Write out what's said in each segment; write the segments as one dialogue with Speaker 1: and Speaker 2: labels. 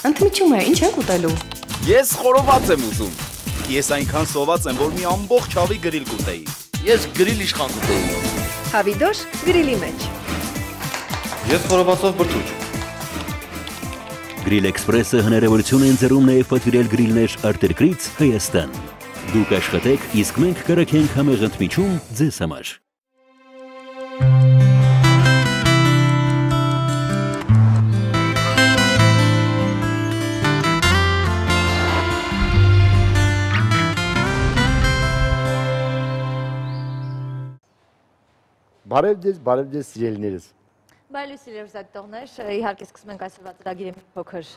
Speaker 1: Ընդմիջում է, ինչ եք ուտելու։
Speaker 2: Ես խորոված եմ ուզում։ Ես այնքան սոված եմ, որ մի ամբողջ հավի գրիլ կուտեի։ Ես գրիլ իշխան կուտեի։
Speaker 3: Հավիդոշ գրիլի մեջ։
Speaker 4: Ես խորովածով բրդուճ։
Speaker 5: Գրիլ Էքսպրեսը հնարավորություն է ընձեռում նաև պատվիրել գրիլներ արտերկրից Հայաստան։ Դուք աշխատեք, իսկ մենք կրակենք համեղ ընդմիջում ձեզ համար։
Speaker 4: Բարև ձեզ սիրելիներս։
Speaker 3: Բարև սիրելի զրուցակիցներ, իհարկե սկսում ենք այսօրվա ծրագիրը մի փոքր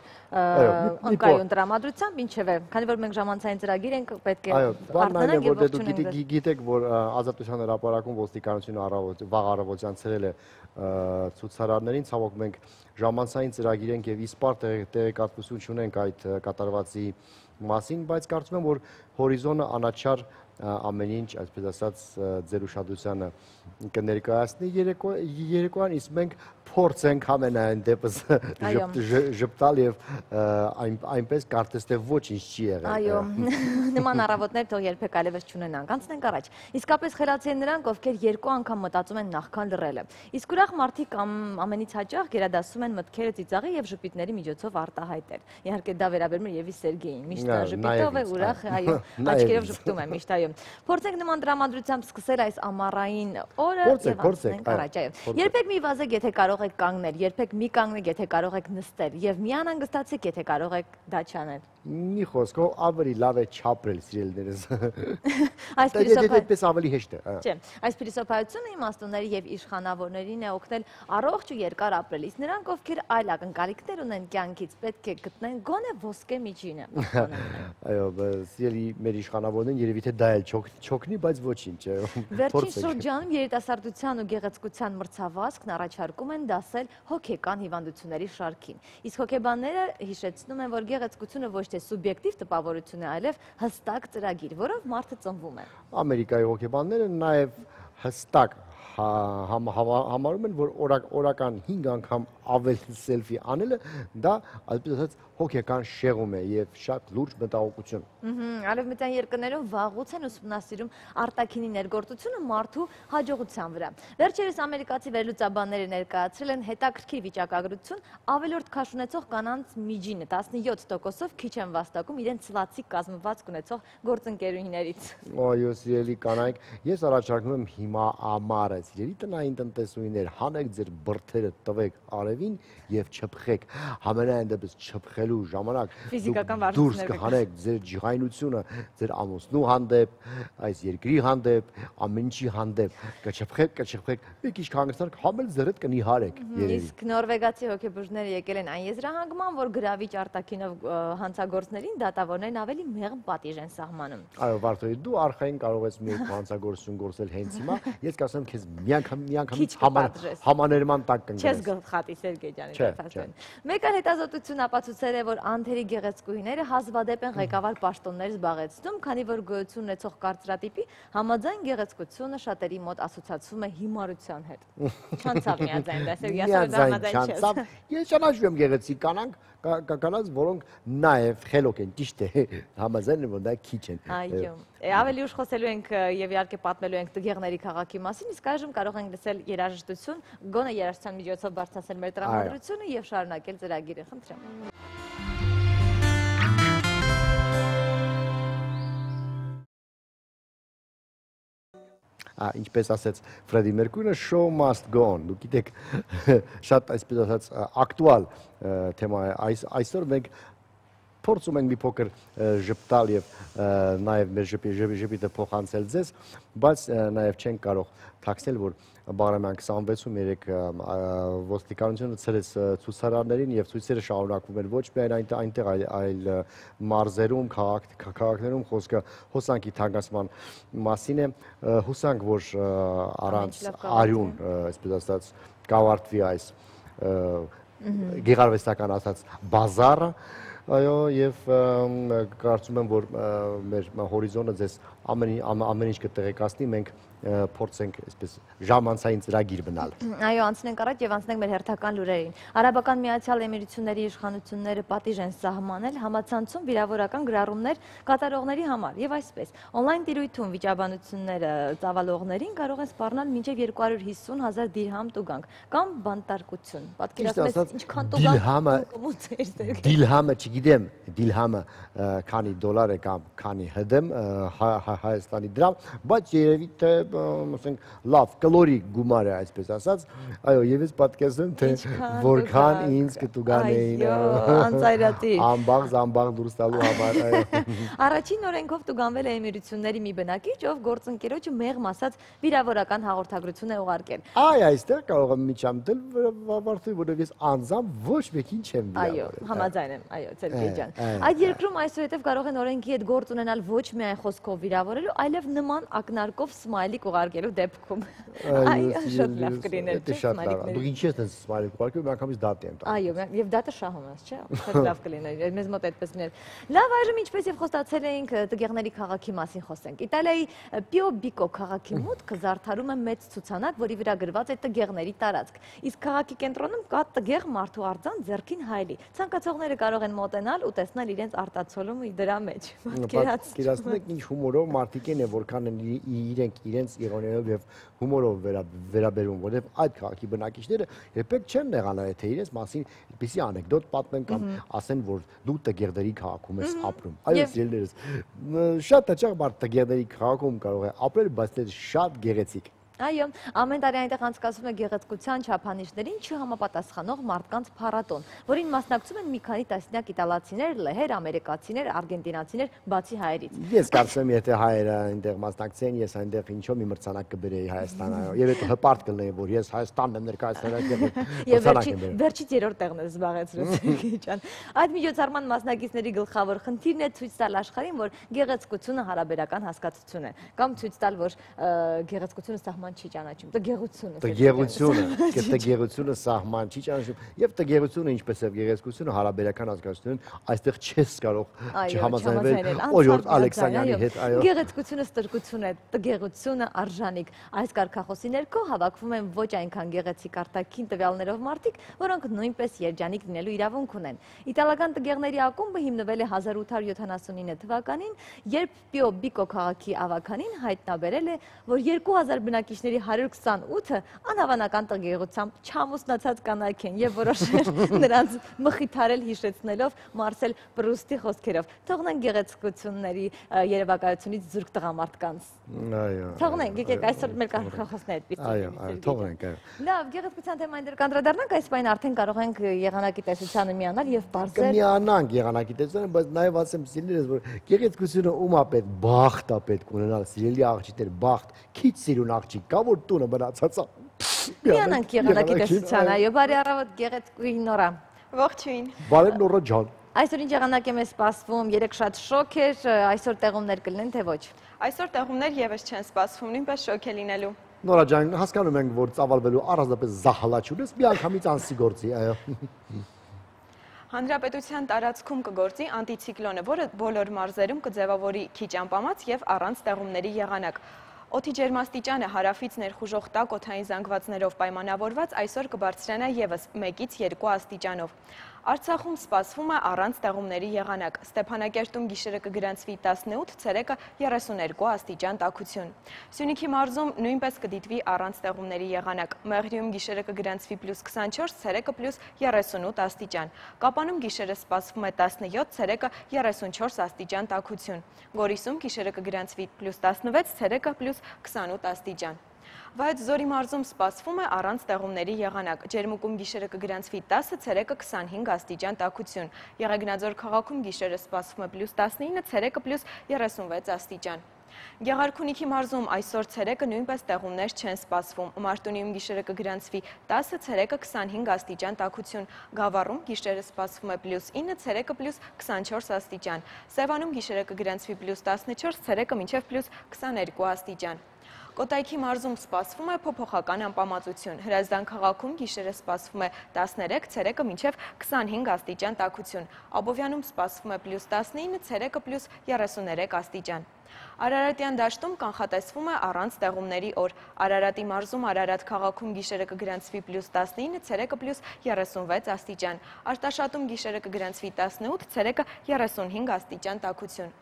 Speaker 3: անկայուն տրամադրությամբ, ինչևէ, քանի որ մենք ժամանցային ծրագիր ենք, պետք է արտանանք եւ ողջունենք ձեզ։ Դուք
Speaker 4: գիտեք, որ Ազատության հրապարակում ոստիկանությունը վաղ առավոտյան ցրել է ցուցարարներին, ցավոք մենք ժամանցային ծրագիր ենք եւ իսպար տեղեկատվություն չունենք այդ կատարվածի մասին, բայց կարծում եմ, որ հորիզոնը անաչառ ամեն ինչ, այսպես ասած, ձեր ուշադրությանը կներկայացնի երեկոյան, իսկ մենք փորձենք ամենայն դեպս ժպտալ եւ այնպես կարծես թե ոչինչ չի եղել։
Speaker 3: Այո, նման առավոտներ թող երբեք այլևս չունենանք։ Անցնենք առաջ։ Իսկապես խելացի են նրանք, ովքեր երկու անգամ մտածում են նախքան լռելը։ Իսկ ուրախ մարդիկ ամենից հաճախ գերադասում են մտքերը ծիծաղի եւ ժպիտների միջոցով արտահայտել։ Իհարկե դա վերաբերում է եւս Սերգեյին։ Միշտ ժպիտով է, ուրախ, այո, աչքերով ժպտում է միշտ, այո։ Փորձենք նման դրամատրությամբ սկսել այս ամառային օրը եւ անցնենք առաջ, այո։ Երբեք մի վազեք, եթե կարող եք կանգնել, երբեք մի կանգնեք, եթե կարող եք նստել, եւ մի անհանգստացեք, եթե կարող եք դա չանել։
Speaker 4: Մի խոսքով ավելի լավ է չապրել, սիրելիներս։
Speaker 3: Այս փիլիսոփայությունը
Speaker 4: ավելի հեշտ է։
Speaker 3: Չէ, այս փիլիսոփայությունը իմաստունների եւ իշխանավորներին է օգնել առողջ ու երկար ապրել, իսկ նրանք, ովքեր այլ ակնկալիքներ ունեն կյանքից, պետք է գտնեն գոնե ոսկե միջինը։
Speaker 4: Այո, սիրելի մեր իշխանավորներին երևի թե դա էլ չօգնի, բայց ոչինչ։
Speaker 3: Վերջին շրջանում երիտասարդության ու գեղեցկության մրցավազքն առաջարկում են դասել հոգեկան հիվանդությունների շարքին։ Իսկ հոգեբանները հիշեցնում են, որ գեղեցկությունը ոչ թե սուբյեկտիվ տպավորություն է, այլև հստակ ծրագիր, որով մարդը ծնվում է։
Speaker 4: Ամերիկայի հոգեբանները նաև հստակ համարում են, որ օրական 5 անգամ ավելի սելֆի անելը դա այսպես ասած հոգեկան շեղում է եւ շատ լուրջ մտահոգություն։
Speaker 3: Արևմտյան երկրներում վաղուց են ուսումնասիրում արտաքինի ներգործությունը մարդու հաջողության վրա։ Վերջերս ամերիկացի վերլուծաբանները ներկայացրել են հետաքրքիր վիճակագրություն ավելորդ քաշ ունեցող կանանց միջինը 17%-ով քիչ են վաստակում իրենց ցլացիկ կազմվածք ունեցող գործընկերուհիներից։
Speaker 4: Այո, սիրելի կանայք, ես առաջարկում եմ հիմա ամառը, սիրելի տնային տնտեսուհիներ, հանեք ձեր բրդերը, տվեք արևին եւ չփխեք։ Համենայն դեպս չփխելու ժամանակ դուրս կհանեք ձեր ջղայնությունը, ձեր ամուսնու հանդեպ, այս երկրի հանդեպ, ամեն ինչի հանդեպ, կչփխեք, մի քիչ կհանգստանաք, համել ձեռդ կնիհարեք երևի։
Speaker 3: Իսկ նորվեգացի հոգեբուժները եկել են այն եզրահանգման, որ գրավիչ արտաքինով հանցագործներին դատավորներն ավելի մեղմ պատիժ են սահմանում։
Speaker 4: Այո, Վարդուհի, դու արխային կարող ես մի հանցագործություն գործել հենց հիմա, ես կասեմ քեզ միանգամից համաներման տակ կընկնես։
Speaker 3: Չես գլխատի Սերգեյ ջանի դեպքում։ Մեկ այլ հետազոտություն ապացուցել է, որ անթերի գեղեցկուհիները հազվադեպ են ղեկավար պաշտոններ զբաղեցնում, քանի որ գոյություն ունեցող կարծրատիպի համաձայն գեղեցկությունը շատերի մոտ ասոցացվում է հիմարության հետ։ Չանցավ միաձայն դա, Սերգեյ,
Speaker 4: ասել ես ճանաչում եմ գեղեցիկ կանանց, որոնք նաև խելոք են, ճիշտ է, համաձայն են, որ դա քիչ են։
Speaker 3: Այո, ավելի ուշ խոսելու ենք եւ իհարկե պատմելու ենք տղերների քաղաքի մասին, իսկ այժմ կարող ենք լսել երաժշտություն, գոնե երաժշտության միջոցով բարձրացնել մեր տրամադրությունը եւ շարունակել ծրագիրը, խնդրեմ։
Speaker 4: Ինչպես ասեց Ֆրեդի Մերկուրը, show must go on, դուք գիտեք, շատ այսպես ասած ակտուալ թեմա է, այսօր մենք փորձում ենք մի փոքր ժպտալ եւ նաեւ մեր ժպիտը փոխանցել ձեզ, բայց նաեւ չենք կարող թաքցնել, որ Բաղրամյան 26-ում երեք ոստիկանությունը ցրեց ցուցարարներին եւ ցույցերը շարունակվում են ոչ միայն այնտեղ, այլ մարզերում, քաղաքներում, խոսքը հոսանքի թանկացման մասին է, հուսանք, որ առանց արյուն, այսպես ասած, կավարտվի այս գեղարվեստական ասած բազարը, այո, եւ կարծում եմ, որ մեր հորիզոնը ձեզ ամեն ինչ կտեղեկացնի, մենք փորձենք այսպես ժամանցային ծրագիր բնալ։
Speaker 3: Այո, անցնենք առաջ եւ անցնենք մեր հերթական լուրերին։ Արաբական Միացյալ Էմիրությունների իշխանությունները պատիժ են սահմանել համացանցում վիրավորական գրառումներ կատարողների համար եւ այսպես on-line տիրույթում վիճաբանությունները ծավալողներին կարող են սպառնալ մինչեւ 250,000 դիրհամ տուգանք կամ բանտարկություն։ Պատկերացրեք ինչքան տուգանք
Speaker 4: դիլհամը, չգիտեմ, դիլհամը քանի դոլար է կամ քանի հդմ Հայաստանի դրամ, բայց երևի թե ասենք լավ կլորի գումար է այսպես ասած, այո, եւ ես պատկերացնում թե որքան ինձ կտուգանեին
Speaker 3: անծայրատիր
Speaker 4: ամբաղ դուրս տալու համար, այո։
Speaker 3: Առաջին օրենքով տուգանվել է Էմիրությունների մի բնակիչ, ով գործընկերոջը մեղմ ասած վիրավորական հաղորդագրություն է ուղարկել։
Speaker 4: Այ այստեղ կարող եմ միջամտել վարդի, որովհետեւ ես անձամբ ոչ մեկին չեմ վիրավորել։
Speaker 3: Այո, համաձայն եմ, այո, Սերգեյ ջան։ Այդ երկրում այսուհետև կարող են օրենքի հետ գործ ունենալ ոչ միայն խոսքով վիրավորելու, այլև նման ակնարկով սմայլիկ ուղարկելու դեպքում։ Այո, շատ լավ կլիներ, չէ՞, սմայլիկները։
Speaker 4: Դուք ինչի՞ եք սմայլիկ ուղարկում, միանգամից դատի եմ տալիս։
Speaker 3: Այո, եւ դատը շահում ես, չէ՞, շատ լավ կլիներ, մեզ մոտ այդպես լիներ։ Լավ, այժմ ինչպես եւ խոստացել էինք տգեղների քաղաքի մասին խոսենք։ Իտալիայի Պիոբիկո քաղաքի մուտքը զարդարում է մեծ ցուցանակ, որի վրա գրված է տգեղների տարածք։ Իսկ քաղաքի կենտրոնում կա տգեղ մարդու արձան ձեռքին հայելի։ Ցանկացողները կարող են մոտենալ ու տեսնել իրենց արտացոլումը դրա մեջ։
Speaker 4: Պատկերացնում եք ինչ հումորով մարդիկ են, որքան են իրենց իրոնիայով եւ հումորով վերաբերում, որովհետեւ այդ քաղաքի բնակիչները երբեք չեն նեղանալ, թե իրենց մասին այդպիսի անեկդոտ պատմեն կամ ասեն, որ դու տգեղների քաղաքում ես ապրում։ Այո, սիրելիներս, շատ հաճախ մարդ տգեղների քաղաքում կարող է ապրել, բայց դա շատ գեղեցիկ։
Speaker 3: Այո, ամեն տարի այնտեղ անցկացվում է գեղեցկության չափանիշներին չհամապատասխանող մարդկանց փառատոն, որին մասնակցում են մի քանի տասնյակ իտալացիներ, լեհեր, ամերիկացիներ, արգենտինացիներ, բացի հայերից։
Speaker 4: Ես կարծում եմ, եթե հայերը այնտեղ մասնակցեն, ես այնտեղ ինչո՞ մի մրցանակ կբերեի Հայաստան, այո, եւ հետո հպարտ կլինեի, որ ես Հայաստանն եմ ներկայացնել
Speaker 3: եւ վերջից երրորդ տեղն է զբաղեցրել Սերգեյ ջան։ Այդ միջոցառման մասնակիցների գլխավոր խնդիրն է ցույց տալ աշխարհին, որ գեղեցկությունը հարաբերական հասկացություն է, կամ ցույց տալ, որ գեղեցկությունը սահման չի ճանաչում,
Speaker 4: տգեղությունը սահման չի ճանաչում եւ տգեղությունը ինչպես եւ գեղեցկությունը հարաբերական հասկացություն են, այստեղ չես կարող չհամաձայնվել օրիորդ Ալեքսանյանի հետ, այո։
Speaker 3: Գեղեցկությունը ստրկություն է, տգեղությունը արժանիք։ Այս կարգախոսի ներքո հավաքվում են ոչ այնքան գեղեցիկ արտաքին տվյալներով մարդիկ, որոնք նույնպես երջանիկ լինելու իրավունք ունեն։ Իտալական տգեղների ակումբը հիմնվել է 1879 թվականին, երբ Պիոբիկո քաղաքի ավականին հայտնաբերել է, որ 2000 բնակիչների 128-ը անհավանական տգեղությամբ չամուսնացած կանայք են եւ որոշել նրանց մխիթարել հիշեցնելով Մարսել Պրուստի խոսքերով։ Թողնենք գեղեցկությունների երևակայությունից զուրկ տղամարդկանց։
Speaker 4: Այո։
Speaker 3: Թողնենք, եկեք այսօր մեր կարգախոսները այդպես։
Speaker 4: Այո, թողնենք, այո։
Speaker 3: Լավ, գեղեցկության թեմային դեռ կանդրադառնանք, այս բանը արդեն կարող ենք եղանակի տեսությանը միանալ եւ բարձր։
Speaker 4: Կմիանանք եղանակի տեսությանը, բայց նաեւ ասեմ սիրելիներս, որ գեղեցկությունը ում է պետք, բախտ է պետք ունենալ, սիրելի աղջիկներ, բախտ, քիչ սիրուն աղջիկ կա, որ տունը մնացած է։
Speaker 3: Միանանք եղանակի տեսությանը, այո, բարի առավոտ գեղեցկուհի Նորա։
Speaker 1: Ողջույն։
Speaker 4: Բարև Նորա ջան։
Speaker 3: Այսօր ինչ եղանակ է մեզ սպասվում, երեք շատ շոկ էր, այսօր տեղումներ կլինեն, թե ոչ։
Speaker 1: Այսօր տեղումներ եւս չեն սպասվում, նույնպես շոկ է լինելու։
Speaker 4: Նորա ջան, հասկանում ենք, որ ծավալվելու առանձնապես զահալաչ ունես, միանգամից անսի գործի, այո։
Speaker 1: Հանրապետության տարածքում կգործի անտիցիկլոնը, որը բոլոր մարզերում կձևավորի քիչ անպամած եւ առանց տեղումների եղանակ։ Օդի ջերմաստիճանը հարավից ներխուժող տաք օդային զանգվածներով պայմանավորված այսօր կբարձրանա եւս 1-ից 2 աստիճանով։ Արցախում սպասվում է առանց տեղումների եղանակ։ Ստեփանակերտում գիշերը կգրանցվի 18, ցերեկը 32 աստիճան տաքություն։ Սյունիքի մարզում նույնպես կդիտվի առանց տեղումների եղանակ։ Մեղրիում գիշերը կգրանցվի +24, ցերեկը +38 աստիճան։ Կապանում գիշերը սպասվում է 17, ցերեկը 34 աստիճան տաքություն։ Գորիսում գիշերը կգրանցվի +16, ցերեկը +28 աստիճան։ Վայոց Ձորի մարզում սպասվում է առանց տեղումների եղանակ։ Ջերմուկում գիշերը կգրանցվի 10, ցերեկը 25 աստիճան տաքություն։ Եղեգնաձոր քաղաքում գիշերը սպասվում է +19, ցերեկը +36 աստիճան։ Գեղարքունիքի մարզում այսօր ցերեկը նույնպես տեղումներ չեն սպասվում։ Մարտունիում գիշերը կգրանցվի 10, ցերեկը 25 աստիճան տաքություն։ Գավառում գիշերը սպասվում է +9, ցերեկը +24 աստիճան։ Սևանում գիշերը կգրանցվի +14, ցերեկը մինչև +22 աստիճան։ Կոտայքի մարզում սպասվում է փոփոխական անպամացություն։ Հրազդան քաղաքում գիշերը սպասվում է 13, ցերեկը մինչև 25 աստիճան տաքություն։ Աբովյանում սպասվում է +19, ցերեկը +33 աստիճան։ Արարատյան դաշտում կանխատեսվում է առանց տեղումների օր։ Արարատի մարզում Արարատ քաղաքում գիշերը կգրանցվի +19, ցերեկը +36 աստիճան։ Արտաշատում գիշերը կգրանցվի 18, ցերեկը 35 աստիճան տաքություն։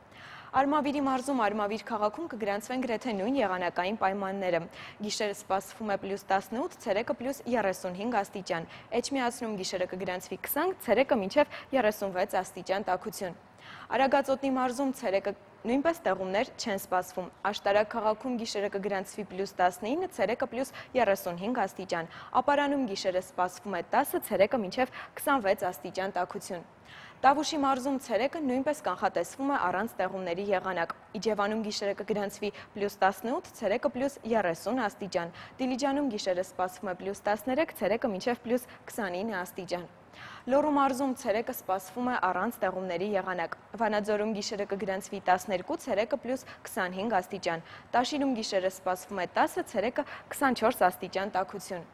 Speaker 1: Արմավիրի մարզում Արմավիր քաղաքում կգրանցվեն գրեթե նույն եղանակային պայմանները։ Գիշերը սպասվում է +18, ցերեկը +35 աստիճան։ Էջմիածնում գիշերը կգրանցվի 20, ցերեկը մինչև 36 աստիճան տաքություն։ Արագածոտնի մարզում ցերեկը նույնպես տեղումներ չեն սպասվում։ Աշտարակ քաղաքում գիշերը կգրանցվի +19, ցերեկը +35 աստիճան։ Ապարանում գիշերը սպասվում է 10, ցերեկը մինչև 26 աստիճան տաքություն։ Տավուշի մարզում ցերեկը նույնպես կանխատեսվում է առանց տեղումների եղանակ։ Իջևանում գիշերը կգրանցվի +18, ցերեկը +30 աստիճան։ Դիլիջանում գիշերը սպասվում է +13, ցերեկը մինչև +29 աստիճան։ Լոռու մարզում ցերեկը սպասվում է առանց տեղումների եղանակ։ Վանաձորում գիշերը կգրանցվի 12, ցերեկը +25 աստիճան։ Տաշինում գիշերը սպասվում է 10, ցերեկը 24 աստիճան տաքություն։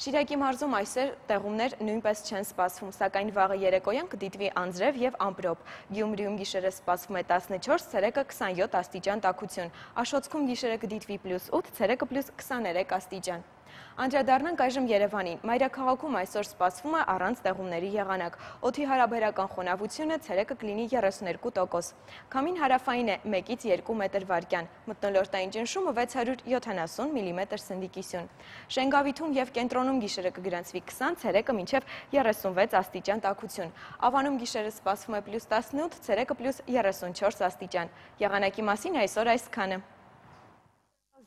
Speaker 1: Շիրակի մարզում այսօր տեղումներ նույնպես չեն սպասվում, սակայն վաղը երեկոյան կդիտվի անձրև եւ ամպրոպ։ Գյումրիում գիշերը սպասվում է 14, ցերեկը 27 աստիճան տաքություն։ Աշոտսկում գիշերը կդիտվի +8, ցերեկը +23 աստիճան։ Անդրադառնանք այժմ Երևանին։ Մայրաքաղաքում այսօր սպասվում է առանց տեղումների եղանակ։ Օդի հարաբերական խոնավությունը ցերեկը կլինի 32%։ Քամին հարավային է 1-ից 2 մետր վարկյան։ Մթնոլորտային ճնշումը 670 մմ սնդիկիսյուն։ Շենգավիթում եւ կենտրոնում գիշերը կգրանցվի 20, ցերեկը մինչև 36 աստիճան տաքություն։ Ավանում գիշերը սպասվում է +18, ցերեկը +34 աստիճան։ Եղանակի մասին այսօր այսքանը։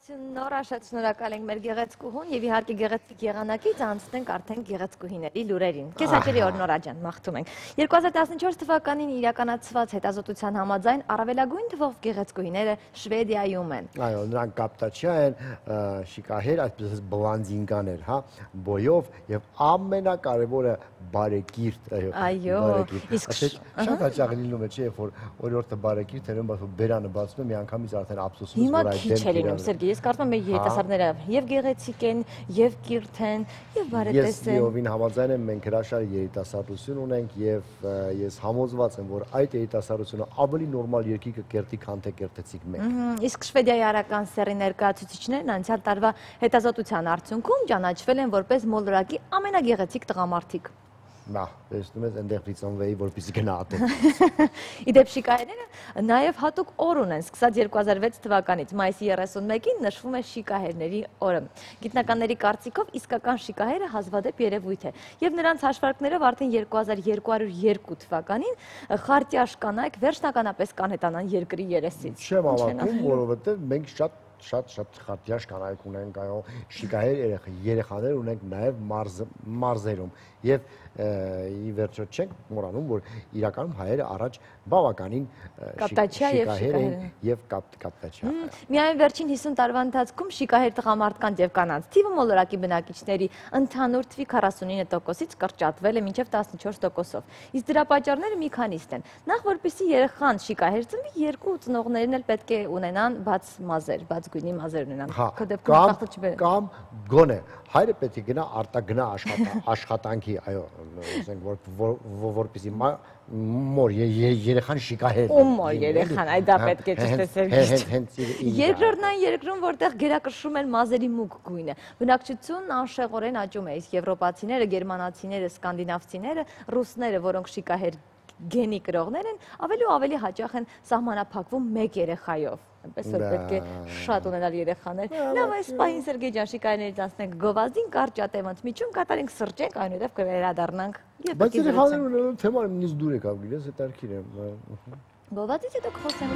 Speaker 3: Նորա, շատ շնորհակալ ենք մեր գեղեցկուհուն եւ իհարկե գեղեցիկ եղանակից անցնենք արդեն գեղեցկուհիների լուրերին։ Քեզ հաճելի օր Նորա ջան, մաղթում ենք։ 2014 թվականին իրականացված հետազոտության համաձայն առավելագույն թվով գեղեցկուհիները Շվեդիայում են։
Speaker 4: Այո, նրանք կապտաչյա են, շիկահեր, այսպես բլանդինկաներ, հա, բոյով եւ ամենակարևորը բարեկիրթ,
Speaker 3: այո, իսկ
Speaker 4: շատ հաճախ լինում է, չէ, որ օրիորդը բարեկիրթ են, բայց բերանը բացում է, մի անգամից արդեն ափսոսում որ այդ դեմքերը։
Speaker 3: Ես կարծում եմ մեր երիտասարդները եւ գեղեցիկ են, եւ կիրթ են, եւ բարետես են։
Speaker 4: Ես միովին համաձայն եմ, մենք հրաշալի երիտասարդություն ունենք եւ ես համոզված եմ, որ այդ երիտասարդությունը ավելի նորմալ երկիրը կերտի, քան թե կերտեցիք մենք։
Speaker 3: Իսկ Շվեդիայի արական սեռի ներկայացուցիչներն անցյալ տարվա հետազոտության արդյունքում ճանաչվել են որպես մոլորակի ամենագեղեցիկ տղամարդիկ։
Speaker 4: Նա, տեսնում ես, այնտեղ ծնվեի, որպեսզի գնա ատեն։
Speaker 3: Իդեպ շիկահերները նաև հատուկ օր ունեն, սկսած 2006 թվականից, մայիսի 31-ին նշվում է շիկահերների օրը։ Գիտնականների կարծիքով իսկական շիկահերը հազվադեպ երևույթ է, եւ նրանց հաշվարկներով արդեն 2202 թվականին խարտյաշ կանայք վերջնականապես կանհետանան երկրի երեսից։
Speaker 4: Չեմ հավատում, որովհետեւ մենք շատ խարտյաշ կանայք ունենք, այո, շիկահեր երեխաներ ունենք նաև մարզերում եւ ի վերջո չենք մոռանում, որ իրականում հայերը առաջ բավականին շիկահեր են եւ կապտաչյա։
Speaker 3: Միայն վերջին 50 տարվա ընթացքում շիկահեր տղամարդկանց եւ կանանց թիվը մոլորակի բնակիչների ընդհանուր թվի 49%-ից կրճատվել է մինչև 14%-ով։ Իսկ դրա պատճառները մի քանիստ են։ Նախ որպեսզի երեխան շիկահեր ծնվի, երկու ծնողներն էլ պետք է ունենան բաց մազեր, բաց գույնի մազեր ունենան։
Speaker 4: Կամ գոնե հայրը պետք է գնա արտագնա աշխատանքի, այո, ասենք որպեսզի մոր երեխան շիկահեր։
Speaker 3: Ում մոր երեխան, այ դա պետք է ճիշտ։ Երկրորդն այն երկրում, որտեղ գերակշռում են մազերի մուգ գույնը։ Բնակչությունն անշեղորեն աճում է, իսկ եվրոպացիները, գերմանացիները, սկանդինավցիները, ռուսները, որոնք շիկահեր գենի կրողներ են, ավելի ու ավելի հաճախ են սահմանափակվում մեկ երեխայով։ Այնպես որ պետք է շատ ունենալ երեխաներ։ Լավ, այս պահին Սերգեյ ջան, շիկահերներից անցնենք գովազդին, կարճատեմ ընդմիջում, կատարենք սրճենք, այնուհետև կվերադառնանք։
Speaker 4: Բայց երեխաներ ունենալու թեման ինձ դուր եկավ, գիտես, հետաքրքիր է։
Speaker 3: Գովազդից հետո կխոսենք։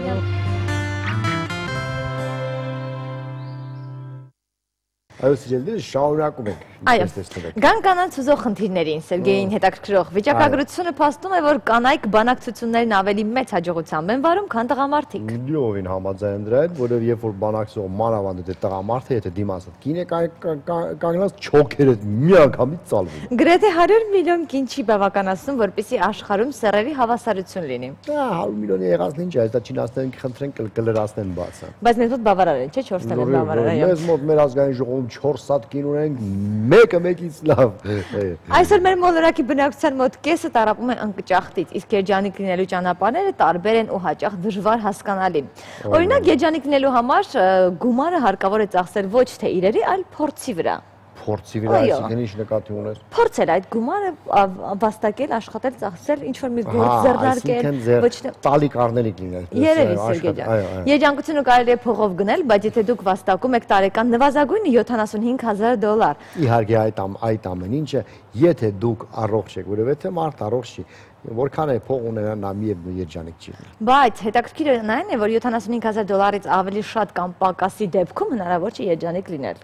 Speaker 4: Այո, սիրելիներ, շարունակում ենք։
Speaker 3: Այո, գան կանանց ուզող խնդիրներին, Սերգեյին հետաքրքրող վիճակագրությունը փաստում է, որ կանայք բանակցություններն ավելի մեծ հաջողությամբ են վարում, քան տղամարդիկ։
Speaker 4: Լիովին համաձայն եմ դրա հետ, որովհետև երբ որ բանակցող մանավանդ է տղամարդը, եթե դիմացը կին է կանգնած չոքերը միանգամից ծալվում։
Speaker 3: Գրեթե 100 միլիոն կին չի բավականացնում, որպեսզի աշխարհում սեռերի հավասարություն լինի։
Speaker 4: 100 միլիոնի եղածն ինչ է, դա չինաստեն կխնդրեն կլրացնեն բացը։
Speaker 3: Բայց մեզ մոտ բավարար է, չէ՞, 4 տեղ բավարար է։
Speaker 4: Մեզ մոտ մեր ազգային ժողովում 4 հատ կին ունենք, մեկը մեկից լավ։
Speaker 3: Այսօր մեր մոլորակի բնակչության մոտ կեսը տառապում է ընկճախտից, իսկ երջանիկ լինելու ճանապարհները տարբեր են ու հաճախ դժվար հասկանալի։ Օրինակ, երջանիկ լինելու համար գումարը հարկավոր է ծախսել ոչ թե իրերի, այլ փորձի վրա։
Speaker 4: Փորձի վրա այսինքն ինչ նկատի ունես։
Speaker 3: Փորձել այդ գումարը վաստակել, աշխատել, ծախսել, ինչ որ մի գործ ձեռնարկել, ոչ թե
Speaker 4: տալի կառնելիք լինել։
Speaker 3: Երևի Սերգեյ ջան։ Երջանկությունը կարելի է փողով գնել, բայց եթե դուք վաստակում եք տարեկան նվազագույնը $75,000։
Speaker 4: Իհարկե այդ ամեն ինչը, եթե դուք առողջ եք, որովհետև մարդ առողջ չի, որքան է փող ունենա նա միևնույն երջանիկ չի։
Speaker 3: Բայց հետաքրքիրը այն է, որ $75,000-ից ավելի շատ կամ պակասի դեպքում հնարավոր չէ երջանիկ լինել։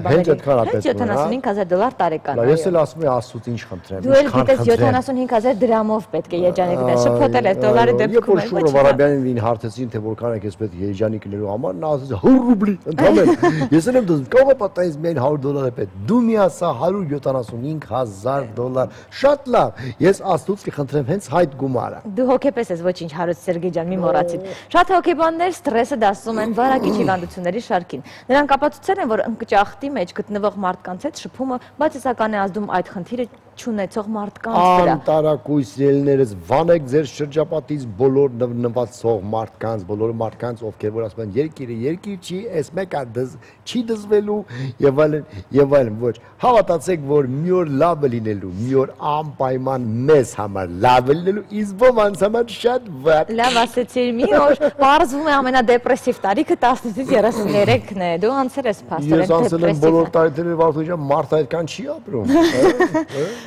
Speaker 4: Հենց այդքան է
Speaker 3: պետք $75,000 տարեկան։
Speaker 4: Ես էլ ասում եմ Աստծուց ինչ խնդրեմ։
Speaker 3: Դու էլ գիտես 75,000 դրամով պետք է երջանիկ լինել, շփոթել ես դոլարի դեպքում։
Speaker 4: Երբ որ Վարաբյանին հարցեցին, թե որքան եք ես պետք երջանիկ լինելու համար, նա ասաց 100 ռուբլի, ընդհանրապես։ Ես էլ եմ դու կարող է պատահից միայն $100 է պետք։ Դու մի ասա $175,000։ Շատ լավ։ Ես Աստծուց կխնդրեմ հենց այդ գումարը։
Speaker 3: Դու հոգեպես ես, ոչինչ հարուստ Սերգեյ ջան, մի մոռացիր։ Շատ հոգեբաններ ստրեսը դասում են վարակիչ հիվանդությունների շարքին։ Նրանք ապացուցել են, որ ընկճախտի մեջ գտնվող մարդկանց հետ շփումը բացասական է ազդում այդ խնդիրը չունեցող մարդկանց վրա։
Speaker 4: Անտարակույս ելներս վանեք ձեր շրջապատից բոլոր նվնվածող մարդկանց, բոլոր մարդկանց, ովքեր որ ասում են երկիրը երկիր չի, այս մեկը չի դզվելու եւ այլն, ոչ։ Հավատացեք, որ մի օր լավ է լինելու, մի օր անպայման մեզ համար լավ է լինելու, իսկ ոմանց համար շատ վատ։
Speaker 3: Լավ ասեցիր, մի օր բարձվում է ամենադեպրեսիվ տարիքը 18-ից 33-ն է։ Դու անցել ես փաստորեն
Speaker 4: դեպրեսիվ։ Ես անցել եմ բոլոր տարիները, Վարդան ջան, մարդ այդքան չի ապրում։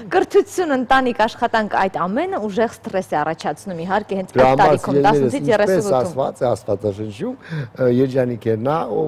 Speaker 3: Կրթություն, ընտանիք, աշխատանք, այդ ամենը ուժեղ ստրես է առաջացնում, իհարկե հենց այդ տարիքում 18-ից 38-ում։
Speaker 4: Ասված է Աստվածաշնչում, երջանիկ է նա, ով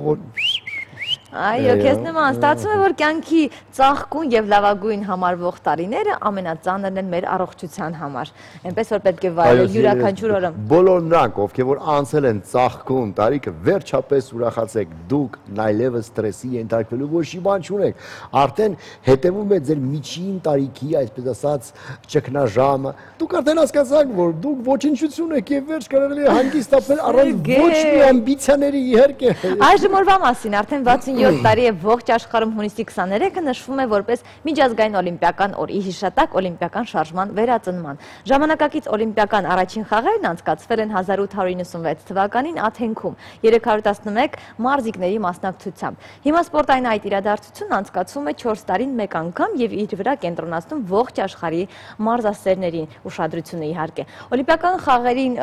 Speaker 3: Այո, քեզ նման ստացվում է, որ կյանքի ծաղկուն եւ լավագույն համարվող տարիները ամենածանրն են մեր առողջության համար։ Այնպես որ պետք է վայելել յուրաքանչյուր օրը։
Speaker 4: Բոլոր նրանք, ովքեր որ անցել են ծաղկուն տարիքը, վերջապես ուրախացեք, դուք այլևս ստրեսի ենթարկվելու ոչ մի բան չունեք։ Արդեն հետևում է ձեր միջին տարիքի, այսպես ասած, ճգնաժամը։ Դուք արդեն հասկացաք, որ դուք ոչնչություն եք եւ վերջ կարելի է հանգիստ ապրել առանց ոչ մի ամբիցիաների, իհարկե։
Speaker 3: Այժմ օրվա մասին արդեն 7 տարի է ողջ աշխարհում հունիսի 23-ը նշվում է որպես միջազգային օլիմպիական օր՝ ի հիշատակ օլիմպիական շարժման վերածնման։ Ժամանակակից օլիմպիական առաջին խաղերն անցկացվել են 1896 թվականին Աթենքում 311 մարզիկների մասնակցությամբ։ Հիմա սպորտային այդ իրադարձությունն անցկացվում է 4 տարին մեկ անգամ եւ իր վրա կենտրոնացնում ողջ աշխարհի մարզասերների ուշադրությունը իհարկե։ Օլիմպիական խաղերին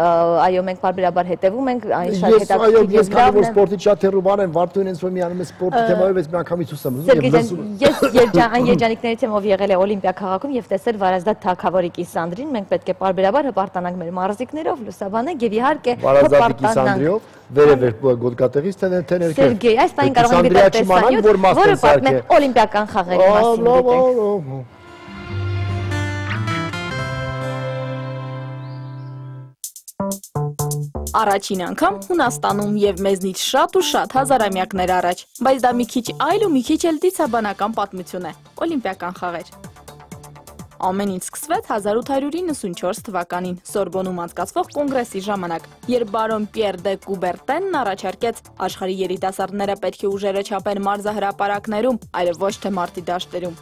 Speaker 3: այո մենք բարբերաբար հետևում ենք, այն շատ հետաքրքիր
Speaker 4: է։ Ես քանի որ սպորտի շատ հեռու բան եմ, Վարդան ինձ որ միանում է սպորտի թեմայով, ես մի անգամից ուսում եմ։
Speaker 3: Ես երջանիկներից եմ, ով եղել է Օլիմպիա քաղաքում եւ տեսել Վարազդատ թագավորի Կիսանդրին, մենք պետք է բարբերաբար հպարտանանք մեր մարզիկներով, լուսաբանենք եւ իհարկե
Speaker 4: Վարազդատի Կիսանդրիով վերև գոտկատեղից թե ներքև։
Speaker 3: Սերգեյ, այս բանը կարող ենք դիտել տեսանյութ, որը պատմենք օլիմպիական խաղերի մասին։
Speaker 6: Առաջին անգամ Հունաստանում եւ մեզնից շատ ու շատ հազարամյակներ առաջ, բայց դա մի քիչ այլ ու մի քիչ էլ դիցաբանական պատմություն է՝ օլիմպիական խաղեր։ Ամեն ինչ սկսվեց 1894 թվականին Սորբոնում անցկացվող կոնգրեսի ժամանակ, երբ բարոն Պիեր դե Կուբերտենն առաջարկեց աշխարհի երիտասարդները պետք է ուժերը չափեն մարզահրապարակներում, այլ ոչ թե մարտի դաշտերում։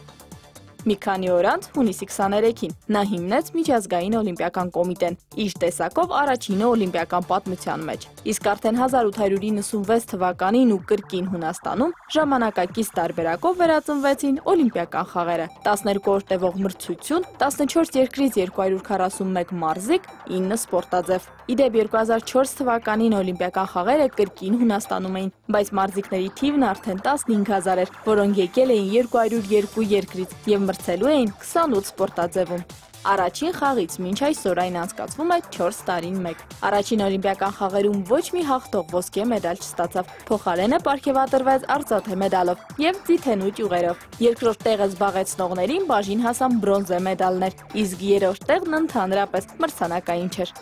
Speaker 6: Մի քանի օր անց հունիսի 23-ին նա հիմնեց միջազգային օլիմպիական կոմիտեն, իր տեսակով առաջինը օլիմպիական պատմության մեջ։ Իսկ արդեն 1896 թվականին ու կրկին Հունաստանում ժամանակակից տարբերակով վերածնվեցին օլիմպիական խաղերը։ 12 օր տևող մրցություն, 14 երկրից 241 մարզիկ, 9 սպորտաձև։ Իդեպ 2004 թվականին օլիմպիական խաղերը կրկին Հունաստանում էին, բայց մարզիկների թիվն արդեն 15000 էր, որոնք եկել էին 202 երկրից եւ մրցելու էին 28 սպորտաձևում։ Առաջին խաղից մինչ այսօր այն անցկացվում է 4 տարին մեկ։ Առաջին օլիմպիական խաղերում ոչ մի հաղթող ոսկե մեդալ չստացավ։ Փոխարենը պարգևատրվեց արծաթե մեդալով եւ ձիթենու ճյուղերով։ Երկրորդ տեղը զբաղեցնողներին բաժին հասան բրոնզե մեդալներ, իսկ երրորդ տեղն ընդհանրապես մրցանակային չէր։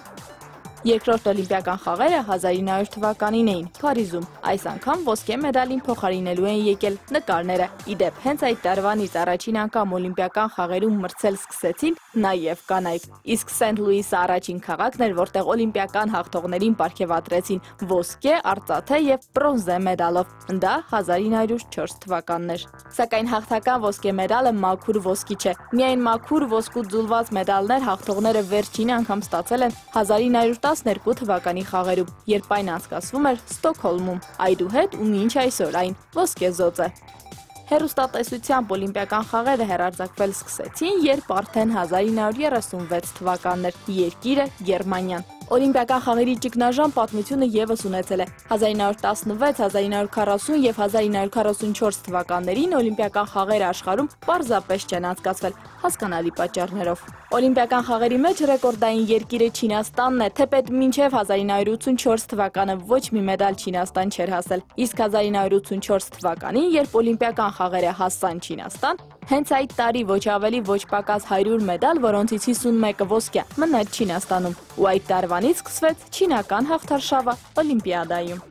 Speaker 6: Երկրորդ օլիմպիական խաղերը 1900 թվականին էին Փարիզում։ Այս անգամ ոսկե մեդալին փոխարինելու են եկել նկարները։ Իդեպ, հենց այդ տարվանից առաջին անգամ օլիմպիական խաղերում մրցել սկսեցին նաև կանայք։ Իսկ Սենթ Լուիսը առաջին քաղաքն էր, որտեղ օլիմպիական հաղթողներին պարգևատրեցին ոսկե, արծաթե եւ բրոնզե մեդալով։ Դա 1904 թվականն էր։ Սակայն հաղթական ոսկե մեդալը մաքուր ոսկի չէ։ Միայն մաքուր ոսկու ձուլված մեդալներ հաղթողները վերջին անգամ ստացել են 1912 թվականի խաղերում, երբ այն անցկացվում էր Ստոկհոլմում, այդուհետ ու մինչ այսօր այն ոսկեզոծ է։ Հեռուստատեսությամբ օլիմպիական խաղերը հեռարձակվել սկսեցին, երբ արդեն 1936 թվականն էր, երկիրը Գերմանիան։ Օլիմպիական խաղերի ճգնաժամ պատմությունը եւս ունեցել է։ 1916, 1940 եւ 1944 թվականներին օլիմպիական խաղերը աշխարհում պարզապես չեն անցկացվել հասկանալի պատճառներով։ Օլիմպիական խաղերի մեջ ռեկորդային երկիրը Չինաստանն է, թեպետ մինչև 1984 թվականը ոչ մի մեդալ Չինաստան չէր հասել։ Իսկ 1984 թվականին, երբ օլիմպիական խաղերը հասան Չինաստան, հենց այդ տարի ոչ ավելի ոչ պակաս 100 մեդալ, որոնցից 51-ը ոսկյա, մնաց Չինաստանում, ու այդ տարվանից սկսվեց չինական հաղթարշավը օլիմպիադայում։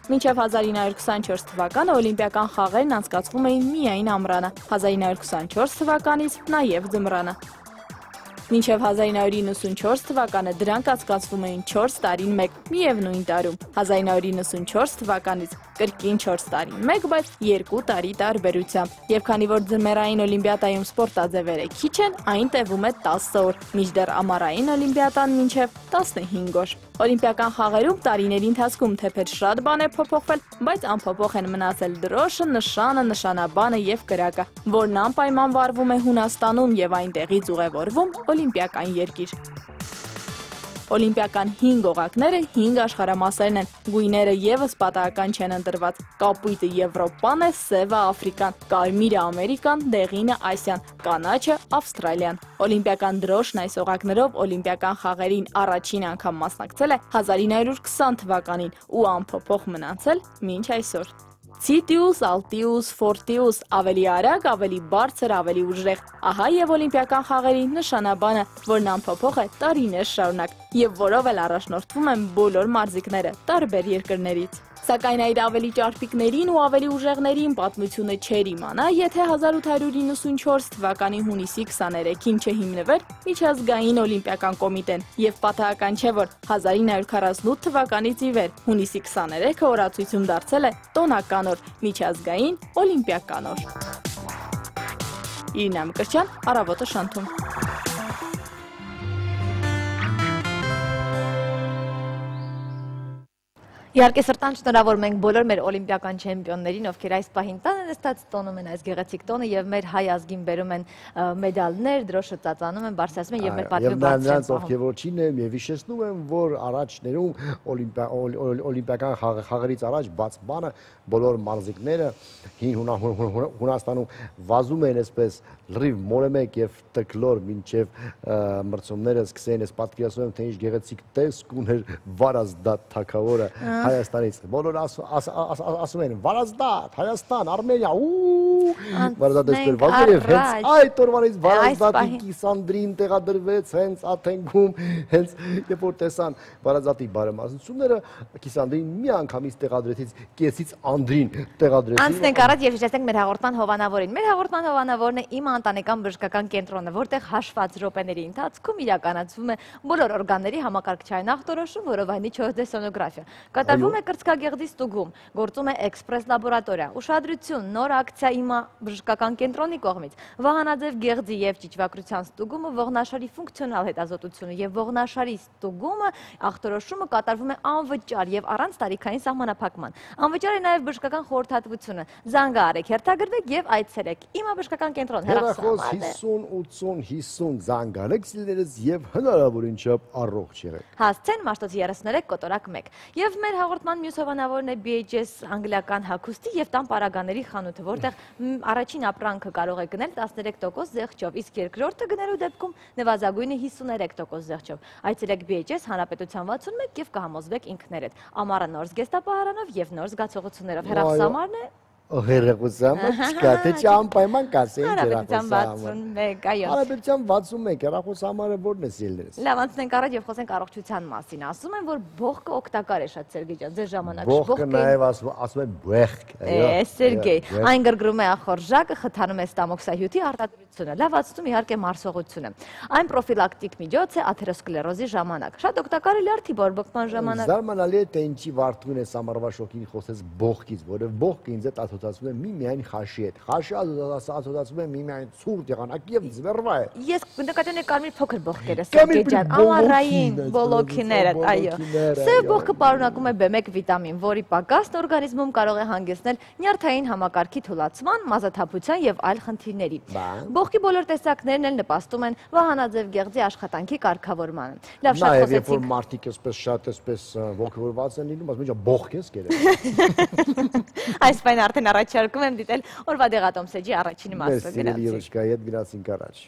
Speaker 6: Մինչև 1924 թվականը օլիմպիական խաղերն անցկացվում էին միայն ամռանը, 1924 թվականից նաև ձմռանը։ Մինչև 1994 թվականը դրանք անցկացվում էին 4 տարին մեկ, միևնույն տարում, 1994 թվականից կրկին 4 տարին մեկ, բայց 2 տարի տարբերությամբ։ Եվ քանի որ ձմեռային օլիմպիադայում սպորտաձևերը քիչ են, այն տևում է 10 օր, մինչդեռ ամառային օլիմպիադան մինչև 15 օր։ Օլիմպիական խաղերում տարիների ընթացքում թեպետ շատ բան է փոփոխվել, բայց անփոփոխ են մնացել դրոշը, նշանը, նշանաբանը եւ կրակը, որն անպայման վարվում է Հունաստանում եւ այնտեղից ուղևորվում օլիմպիական երկիր։ Օլիմպիական 5 օղակները 5 աշխարհամասերն են, գույները եւս պատահական չեն ընտրված։ Կապույտը Եվրոպան է, սևը Աֆրիկան, կարմիրը Ամերիկան, դեղինը Ասիան, կանաչը Ավստրալիան։ Օլիմպիական դրոշն այս օղակներով օլիմպիական խաղերին առաջին անգամ մասնակցել է 1920 թվականին ու անփոփոխ մնացել մինչ այսօր։ Ցիտիուս, Ալտիուս, Ֆորտիուս, ավելի արագ, ավելի բարձր, ավելի ուժեղ։ Ահա եւ օլիմպիական խաղերի նշանաբանը, որն անփոփոխ է տարիներ շարունակ եւ որով էլ առաջնորդվում են բոլոր մարզիկները տարբեր երկրներից։ Սակայն այդ ավելի ճարպիկներին ու ավելի ուժեղներին պատմությունը չէր իմանա, եթե 1894 թվականի հունիսի 23-ին չհիմնվեր միջազգային օլիմպիական կոմիտեն, եւ պատահական չէ, որ 1948 թվականից ի վեր հունիսի 23-ը օրացույցում դարձել է տոնական օր, միջազգային օլիմպիական օր։ Իրինա Մկրտչյան, Առավոտը շանթում։
Speaker 3: Իհարկե սրտան շնորհավորում ենք բոլոր մեր օլիմպիական չեմպիոններին, ովքեր այս պահին տանը նստած տոնում են այս գեղեցիկ տոնը եւ մեր հայ ազգին բերում են մեդալներ, դրոշը ծածանում են, բարձրացնում են եւ մեր պատվի բարձրացնում։
Speaker 4: Եվ նրանց ովքեր որ չինեմ եւ հիշեցնում եմ, որ առաջներում օլիմպիական խաղերից առաջ բաց բանը բոլոր մարզիկները հին Հունաստանում վազում են այսպես լրիվ մորեմեկ եւ տկլոր մինչեւ մրցումները սկսեն, ես պատկերացնում եմ թե ինչ գեղեցիկ տեսք ուներ Վարազդատ թագավորը Հայաստանից։ Բոլորը ասում են Վարազդատ, Հայաստան, Արմենիա, Վարազդատը ստեր վազել եւ հենց այդ օրվանից Վարազդատի կիսանդրին տեղադրվեց հենց Աթենքում, հենց երբ որ տեսան Վարազդատի բարեմասությունները, կիսանդրին մի անգամից տեղադրեցից կեսից անդրին տեղադրեցին։
Speaker 3: Անցնենք առաջ եւ հիշեցնենք մեր հաղորդման հովանավորին։ Մեր հաղորդման հովանավորն է իմ ընտանեկան բժշկական կենտրոնը, որտեղ հաշված րոպեների ընթացքում իրականացվում է բոլոր օրգանների համակարգչային ախտորոշում, որովայնի 4D սոնոգրաֆիա։ Կատարվում է կրծքագեղձի ստուգում, գործում է էքսպրես լաբորատորիա, ուշադրություն, նոր ակցիա իմա բժշկական կենտրոնի կողմից, վահանաձև գեղձի եւ ճիճվակրության ստուգումը, ողնաշարի ֆունկցիոնալ հետազոտությունը եւ ողնաշարի ստուգումը, ախտորոշումը կատարվում է անվճար եւ առանց տարիքային սահմանափակման։ Անվճար է նաեւ բժշկական խորհրդատվությունը։ Զանգահարեք, հերթագրվեք եւ այցելեք իմա բժշկական կենտրոն։
Speaker 4: Հեռախոս 50 80 50 զանգահարեք սիրելիներս եւ հնարավորին չափ առողջ եղեք։
Speaker 3: Հասցեն Մաշտոցի 33 կոտորակ 1։ Եվ մեր հաղորդման մյուս հովանավորն է BHS անգլիական հագուստի եւ տան պարագաների խանութը, որտեղ առաջին ապրանքը կարող է գնել 13% զեղչով, իսկ երկրորդը գնելու դեպքում նվազագույնը 53% զեղչով։ Այցելեք BHS Հանրապետության 61 եւ կհամոզվեք ինքներդ։ Ամառը նոր զգեստապահարանով եւ նոր զգացողություններով հեռախոսամարն է
Speaker 4: Հեռախոսամը չկա, թե չի անպայման կասեին
Speaker 3: Հանրապետության 61,
Speaker 4: հեռախոսամարը որն է սիրելիներս։
Speaker 3: Լավ, անցնենք առաջ եւ խոսենք առողջության մասին։ Ասում են, որ բողկը օգտակար է շատ Սերգեյ ջան, ձեր ժամանակ
Speaker 4: բողկը նաեւ ասում են բողկ,
Speaker 3: Սերգեյ, այն գրգռում է ախորժակը, խթանում է ստամոքսահյութի արտադրությունը, լավացնում իհարկե մարսողությունը։ Այն պրոֆիլակտիկ միջոց է աթերոսկլերոզի ժամանակ։ Շատ օգտակար է լյարդի բորբոքման ժամանակ։
Speaker 4: Զարմանալի է, թե ինչի վարդուն է ամառվա շոկին խոսեց բողկից, որովհետեւ բողկը ինձ հետ ասոցացվում է միայն խաշի հետ։ Խաշը ասոցացվում է միայն ցուրտ եղանակի եւ ձվեռվա է։
Speaker 3: Ես նկատի ունեմ կարմիր փոքր բողկերը, Սերգեյ ջան, ամառային բոլոքիները, այո։ Սև բողկը պարունակում է B1 վիտամին, որի պակասն օրգանիզմում կարող է հանգեցնել նյարդային համակարգի թուլացման, մազաթափության եւ այլ խնդիրների։ Բողկի բոլոր տեսակներն էլ նպաստում են վահանաձև գեղձի աշխատանքի կարգավորմանը։ Լավ, շատ խոսեցինք։
Speaker 4: Երբ որ մարդիկ էսպես շատ էսպես ողջորված են լինում, ասում են բողկ ես կերել։
Speaker 3: Այս բան արդեն առաջարկում եմ դիտել օրվա դեղատոմսեջի առաջին մասը
Speaker 4: գնացինք։ Երեշկայի հետ գնացինք առաջ։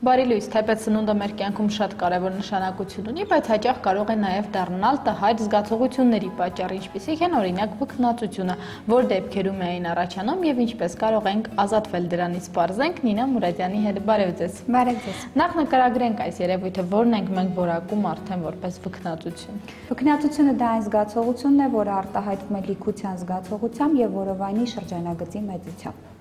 Speaker 6: Բարի լույս, թեպետ սնունդը մեր կյանքում շատ կարևոր նշանակություն ունի, բայց հաճախ կարող է նաև դառնալ տհաճ զգացողությունների պատճառ, ինչպիսիք են օրինակ վքնածությունը, որ դեպքերում է այն առաջանում եւ ինչպես կարող ենք ազատվել դրանից, պարզենք Նինա Մուրադյանի հետ։ Բարև ձեզ։
Speaker 7: Բարև ձեզ։
Speaker 6: Նախ նկարագրենք այս երևույթը, որն ենք մենք որակում արդեն որպես վքնածություն։
Speaker 7: Վքնածությունը դա այն զգացողությունն է, որը արտահայտվում է լիքության զգացողությամբ եւ որովայնի շրջանագծի մեծությամբ։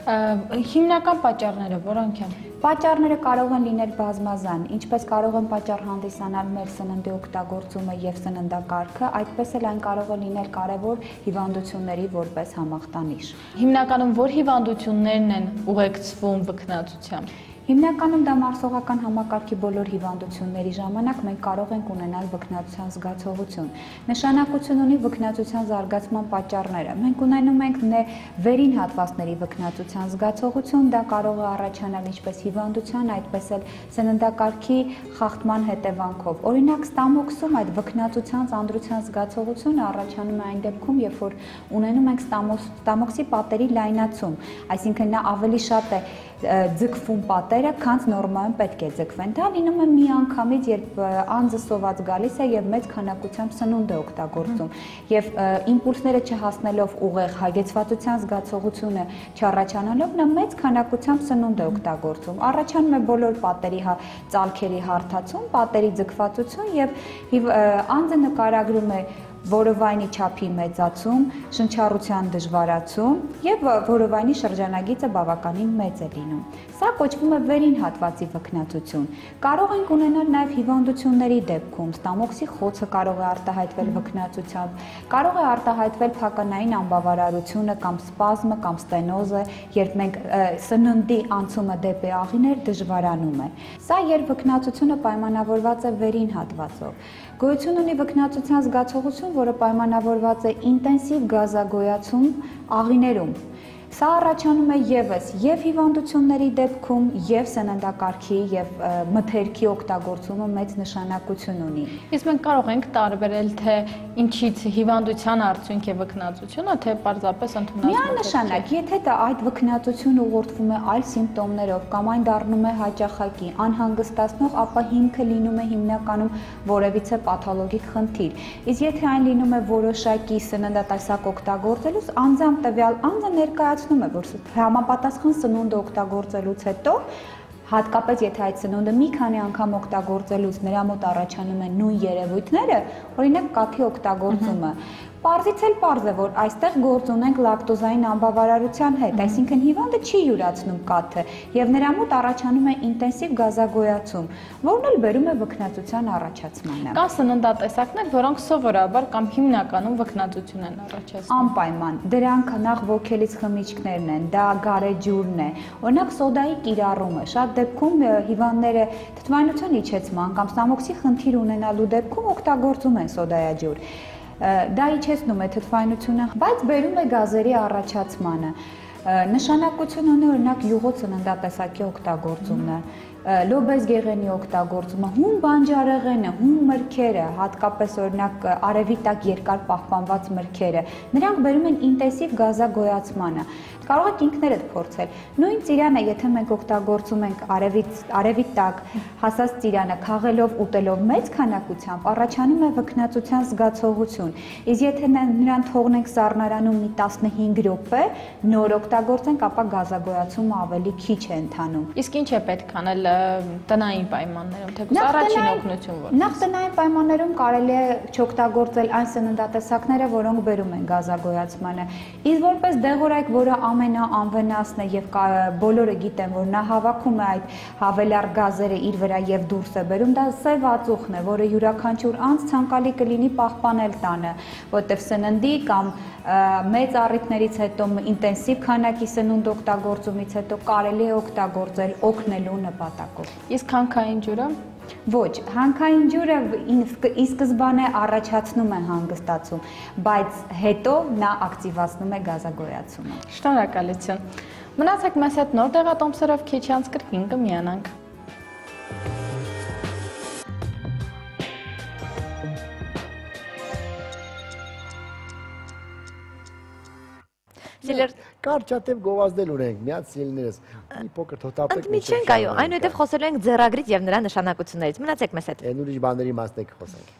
Speaker 6: Հիմնական պատճառները որոնք են։
Speaker 7: Պատճառները կարող են լինել բազմազան, ինչպես կարող են պատճառ հանդիսանալ մեր սննդի օգտագործումը եւ սննդակարգը, այդպես էլ այն կարող է լինել կարևոր հիվանդությունների որպես համախտանիշ։
Speaker 6: Հիմնականում որ հիվանդություններն են ուղեկցվում վքնածությամբ։
Speaker 7: Հիմնականում դա մարսողական համակարգի բոլոր հիվանդությունների ժամանակ մենք կարող ենք ունենալ վքնածության զգացողություն։ Նշանակություն ունի վքնածության զարգացման պատճառները։ Մենք ունենում ենք վերին հատվածների վքնածության զգացողություն, դա կարող է առաջանալ ինչպես հիվանդության, այդպես էլ սննդակարգի խախտման հետևանքով։ Օրինակ, ստամոքսում այդ վքնածության ծանրության զգացողությունը առաջանում է այն դեպքում, երբ որ ունենում ենք ստամոքսի պատերի լայնացում, այսինքն նա ավելի շատ է ձգվում պատերը, քան նորմալն պետք է ձգվեն։ Դա լինում է մի անգամից, երբ անձը սոված գալիս է եւ մեծ քանակությամբ սնունդ է օգտագործում, եւ իմպուլսները չհասնելով ուղեղ հագեցվածության զգացողությունը չառաջանալով նա մեծ քանակությամբ սնունդ է օգտագործում։ Առաջանում է բոլոր պատերի ծալքերի հարթացում, պատերի ձգվածություն եւ անձը նկարագրում է որովայնի չափի մեծացում, շնչառության դժվարացում եւ որովայնի շրջանագիծը բավականին մեծ է լինում։ Սա կոչվում է վերին հատվածի վքնածություն։ Կարող ենք ունենալ նաեւ հիվանդությունների դեպքում ստամոքսի խոցը կարող է արտահայտվել վքնածությամբ, կարող է արտահայտվել փականային անբավարարությունը կամ սպազմը կամ ստենոզը, երբ մենք սննդի անցումը դեպի աղիներ դժվարանում է։ Սա երբ վքնածությունը պայմանավորված է վերին հատվածով։ Գոյություն ունի վքնածության զգացողություն, որը պայմանավորված է ինտենսիվ գազագոյացում աղիներում։ Սա առաջանում է եւս եւ հիվանդությունների դեպքում, եւ սննդակարգի եւ մթերքի օգտագործումը մեծ նշանակություն ունի։
Speaker 6: Իսկ մենք կարող ենք տարբերել, թե ինչից հիվանդության արդյունք է վքնածությունը, թե պարզապես ընդունած
Speaker 7: միանշանակ, եթե դա այդ վքնածությունը ուղղորդվում է այլ սիմպտոմներով կամ այն դառնում է հաճախակի, անհանգստացնող, ապա հիմքը լինում է հիմնականում որևիցե պաթոլոգիկ խնդիր։ Իսկ եթե այն լինում է որոշակի սննդատեսակ օգտագործելուց, անձամբ տվյալ անձը ներկայացնում է, որ համապատասխան սնունդ օգտագործելուց հետո, հատկապես եթե այդ սնունդը մի քանի անգամ օգտագործելուց նրա մոտ առաջանում են նույն երևույթները, օրինակ կաթի օգտագործումը, Պարզից էլ պարզ է, որ այստեղ գործ ունենք լակտոզային անբավարարության հետ, այսինքն հիվանդը չի յուրացնում կաթը եւ նրա մոտ առաջանում է ինտենսիվ գազագոյացում, որն էլ բերում է վքնածության առաջացմանը։
Speaker 6: Կան սննդատեսակներ, որոնք սովորաբար կամ հիմնականում վքնածություն են առաջացնում։
Speaker 7: Անպայման, դրանք նախ ոգելից խմիչքներն են, դա գարեջուրն է, օրինակ սոդայի կիրառումը, շատ դեպքում հիվանդները թթվայնության իջեցման կամ ստամոքսի խնդիր ունենալու դեպքում օգտագործում են սոդայաջուր։ Դա իջեցնում է թթվայնությունը, բայց բերում է գազերի առաջացմանը։ Նշանակություն ունի օրինակ յուղոտ սննդատեսակի օգտագործումը։ լոբեզ գեղենի օգտագործումը, հում բանջարեղենը, հում մրգերը, հատկապես օրինակ արևի տակ երկար պահպանված մրգերը, նրանք բերում են ինտենսիվ գազագոյացմանը։ Կարող եք ինքներդ փորձել։ Նույն ծիրանը, եթե մենք օգտագործում ենք արևի տակ հասած ծիրանը քաղելով, ուտելով մեծ քանակությամբ, առաջանում է վքնածության զգացողություն։ Իսկ եթե նրան թողնենք սառնարանում մի 15 րոպե, նոր օգտագործենք, ապա գազագոյացումը ավելի քիչ է ընթանում։
Speaker 6: Իսկ ինչ է պետք անել տնային պայմաններում, թեկուզ առաջին օգնություն որ։
Speaker 7: Նախ տնային պայմաններում կարելի է չօգտագործել այն սննդատեսակները, որոնք բերում են գազագոյացմանը։ Իսկ որպես դեղորայք, որը ամենաանվնասն է եւ բոլորը գիտեն, որ նա հավաքում է այդ հավելյալ գազերը իր վրա եւ դուրս է բերում, դա սև ածուխն է, որը յուրաքանչյուր անձ ցանկալի կլինի պահպանել տանը, որտեվ սննդի կամ մեծ առիթներից հետո ինտենսիվ քանակի սնունդ օգտագործումից հետո կարելի է օգտագործել օգնելու նպատակով։
Speaker 6: Իսկ հանքային ջուրը
Speaker 7: Ոչ, հանքային ջուրը ի սկզբանե առաջացնում է հանգստացում, բայց հետո նա ակտիվացնում է գազագոյացումը։
Speaker 6: Շնորհակալություն։ Մնացեք մեզ հետ նոր տեղատոմսերով քիչ անց կրկին կմիանանք։
Speaker 4: Կարճատև գովազդել ունենք, միած սիրելիներս, մի փոքր թոթափեք։
Speaker 3: Ընդմիջենք, այո, այնուհետև խոսելու ենք ձեռագրից եւ նրա նշանակություններից։ Մնացեք մեզ հետ։
Speaker 4: Այն ուրիշ բաների մասն եք խոսենք։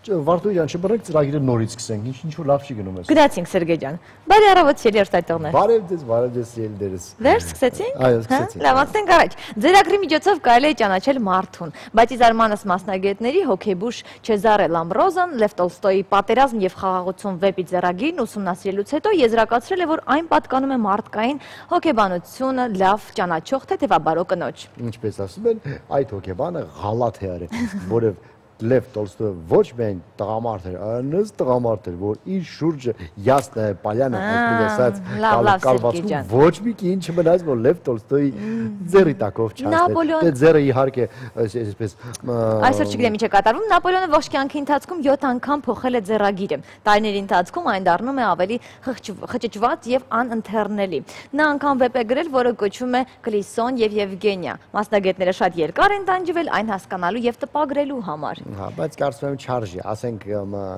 Speaker 4: Վարդուհի ջան, չբռնեք ծրագիրը նորից սկսենք, ինչ-որ լավ չի գնում ես։
Speaker 3: Գնացինք Սերգեյ ջան։ Բարի առավոտ սիրելի հերթայտողներ։
Speaker 4: Բարև ձեզ սիրելիներս։
Speaker 3: Դեռ սկսեցինք։
Speaker 4: Այո, սկսեցինք։
Speaker 3: Լավ, անցնենք առաջ։ Ձեռագրի միջոցով կարելի է ճանաչել մարդուն, բայց ի զարմանս մասնագետների հոգեբուժ Չեզարե Լամբրոզան Լև Տոլստոյի «Պատերազմ եւ խաղաղություն» վեպի ձեռագիրն ուսումնասիրելուց հետո եզրակացրել է, որ այն պատկանում է մարդկային հոգեբանությունը լավ ճանաչող թեթևաբարո կնոջ։
Speaker 4: Ինչպես ասում են, այդ հոգեբանը ղալաթ է արել, որը Լև Տոլստոյը ոչ միայն տղամարդ էր, այլնս տղամարդ էր, որ իր շուրջը Յասնա Պալյանը, այսպես ասած, կալվածքում ոչ մի կին չմնաց, որ Լև Տոլստոյի ձեռի տակով չանցներ։ Դե ձեռը իհարկե, այսպես
Speaker 3: այսօր չգիտեմ ինչ է կատարվում, Նապոլեոնը ողջ կյանքի ընթացքում 7 անգամ փոխել է ձեռագիրը։ Տարիների ընթացքում այն դառնում է ավելի խճճված եւ անընթեռնելի։ Նա անգամ վեպ է գրել, որը կոչվում է Կլիսոն եւ Եվգենիա։ Մասնագետները շատ երկար են տանջվել այն հասկանալու եւ տպագրելու համար։
Speaker 4: Հա, բայց կարծում եմ չարժի, ասենք,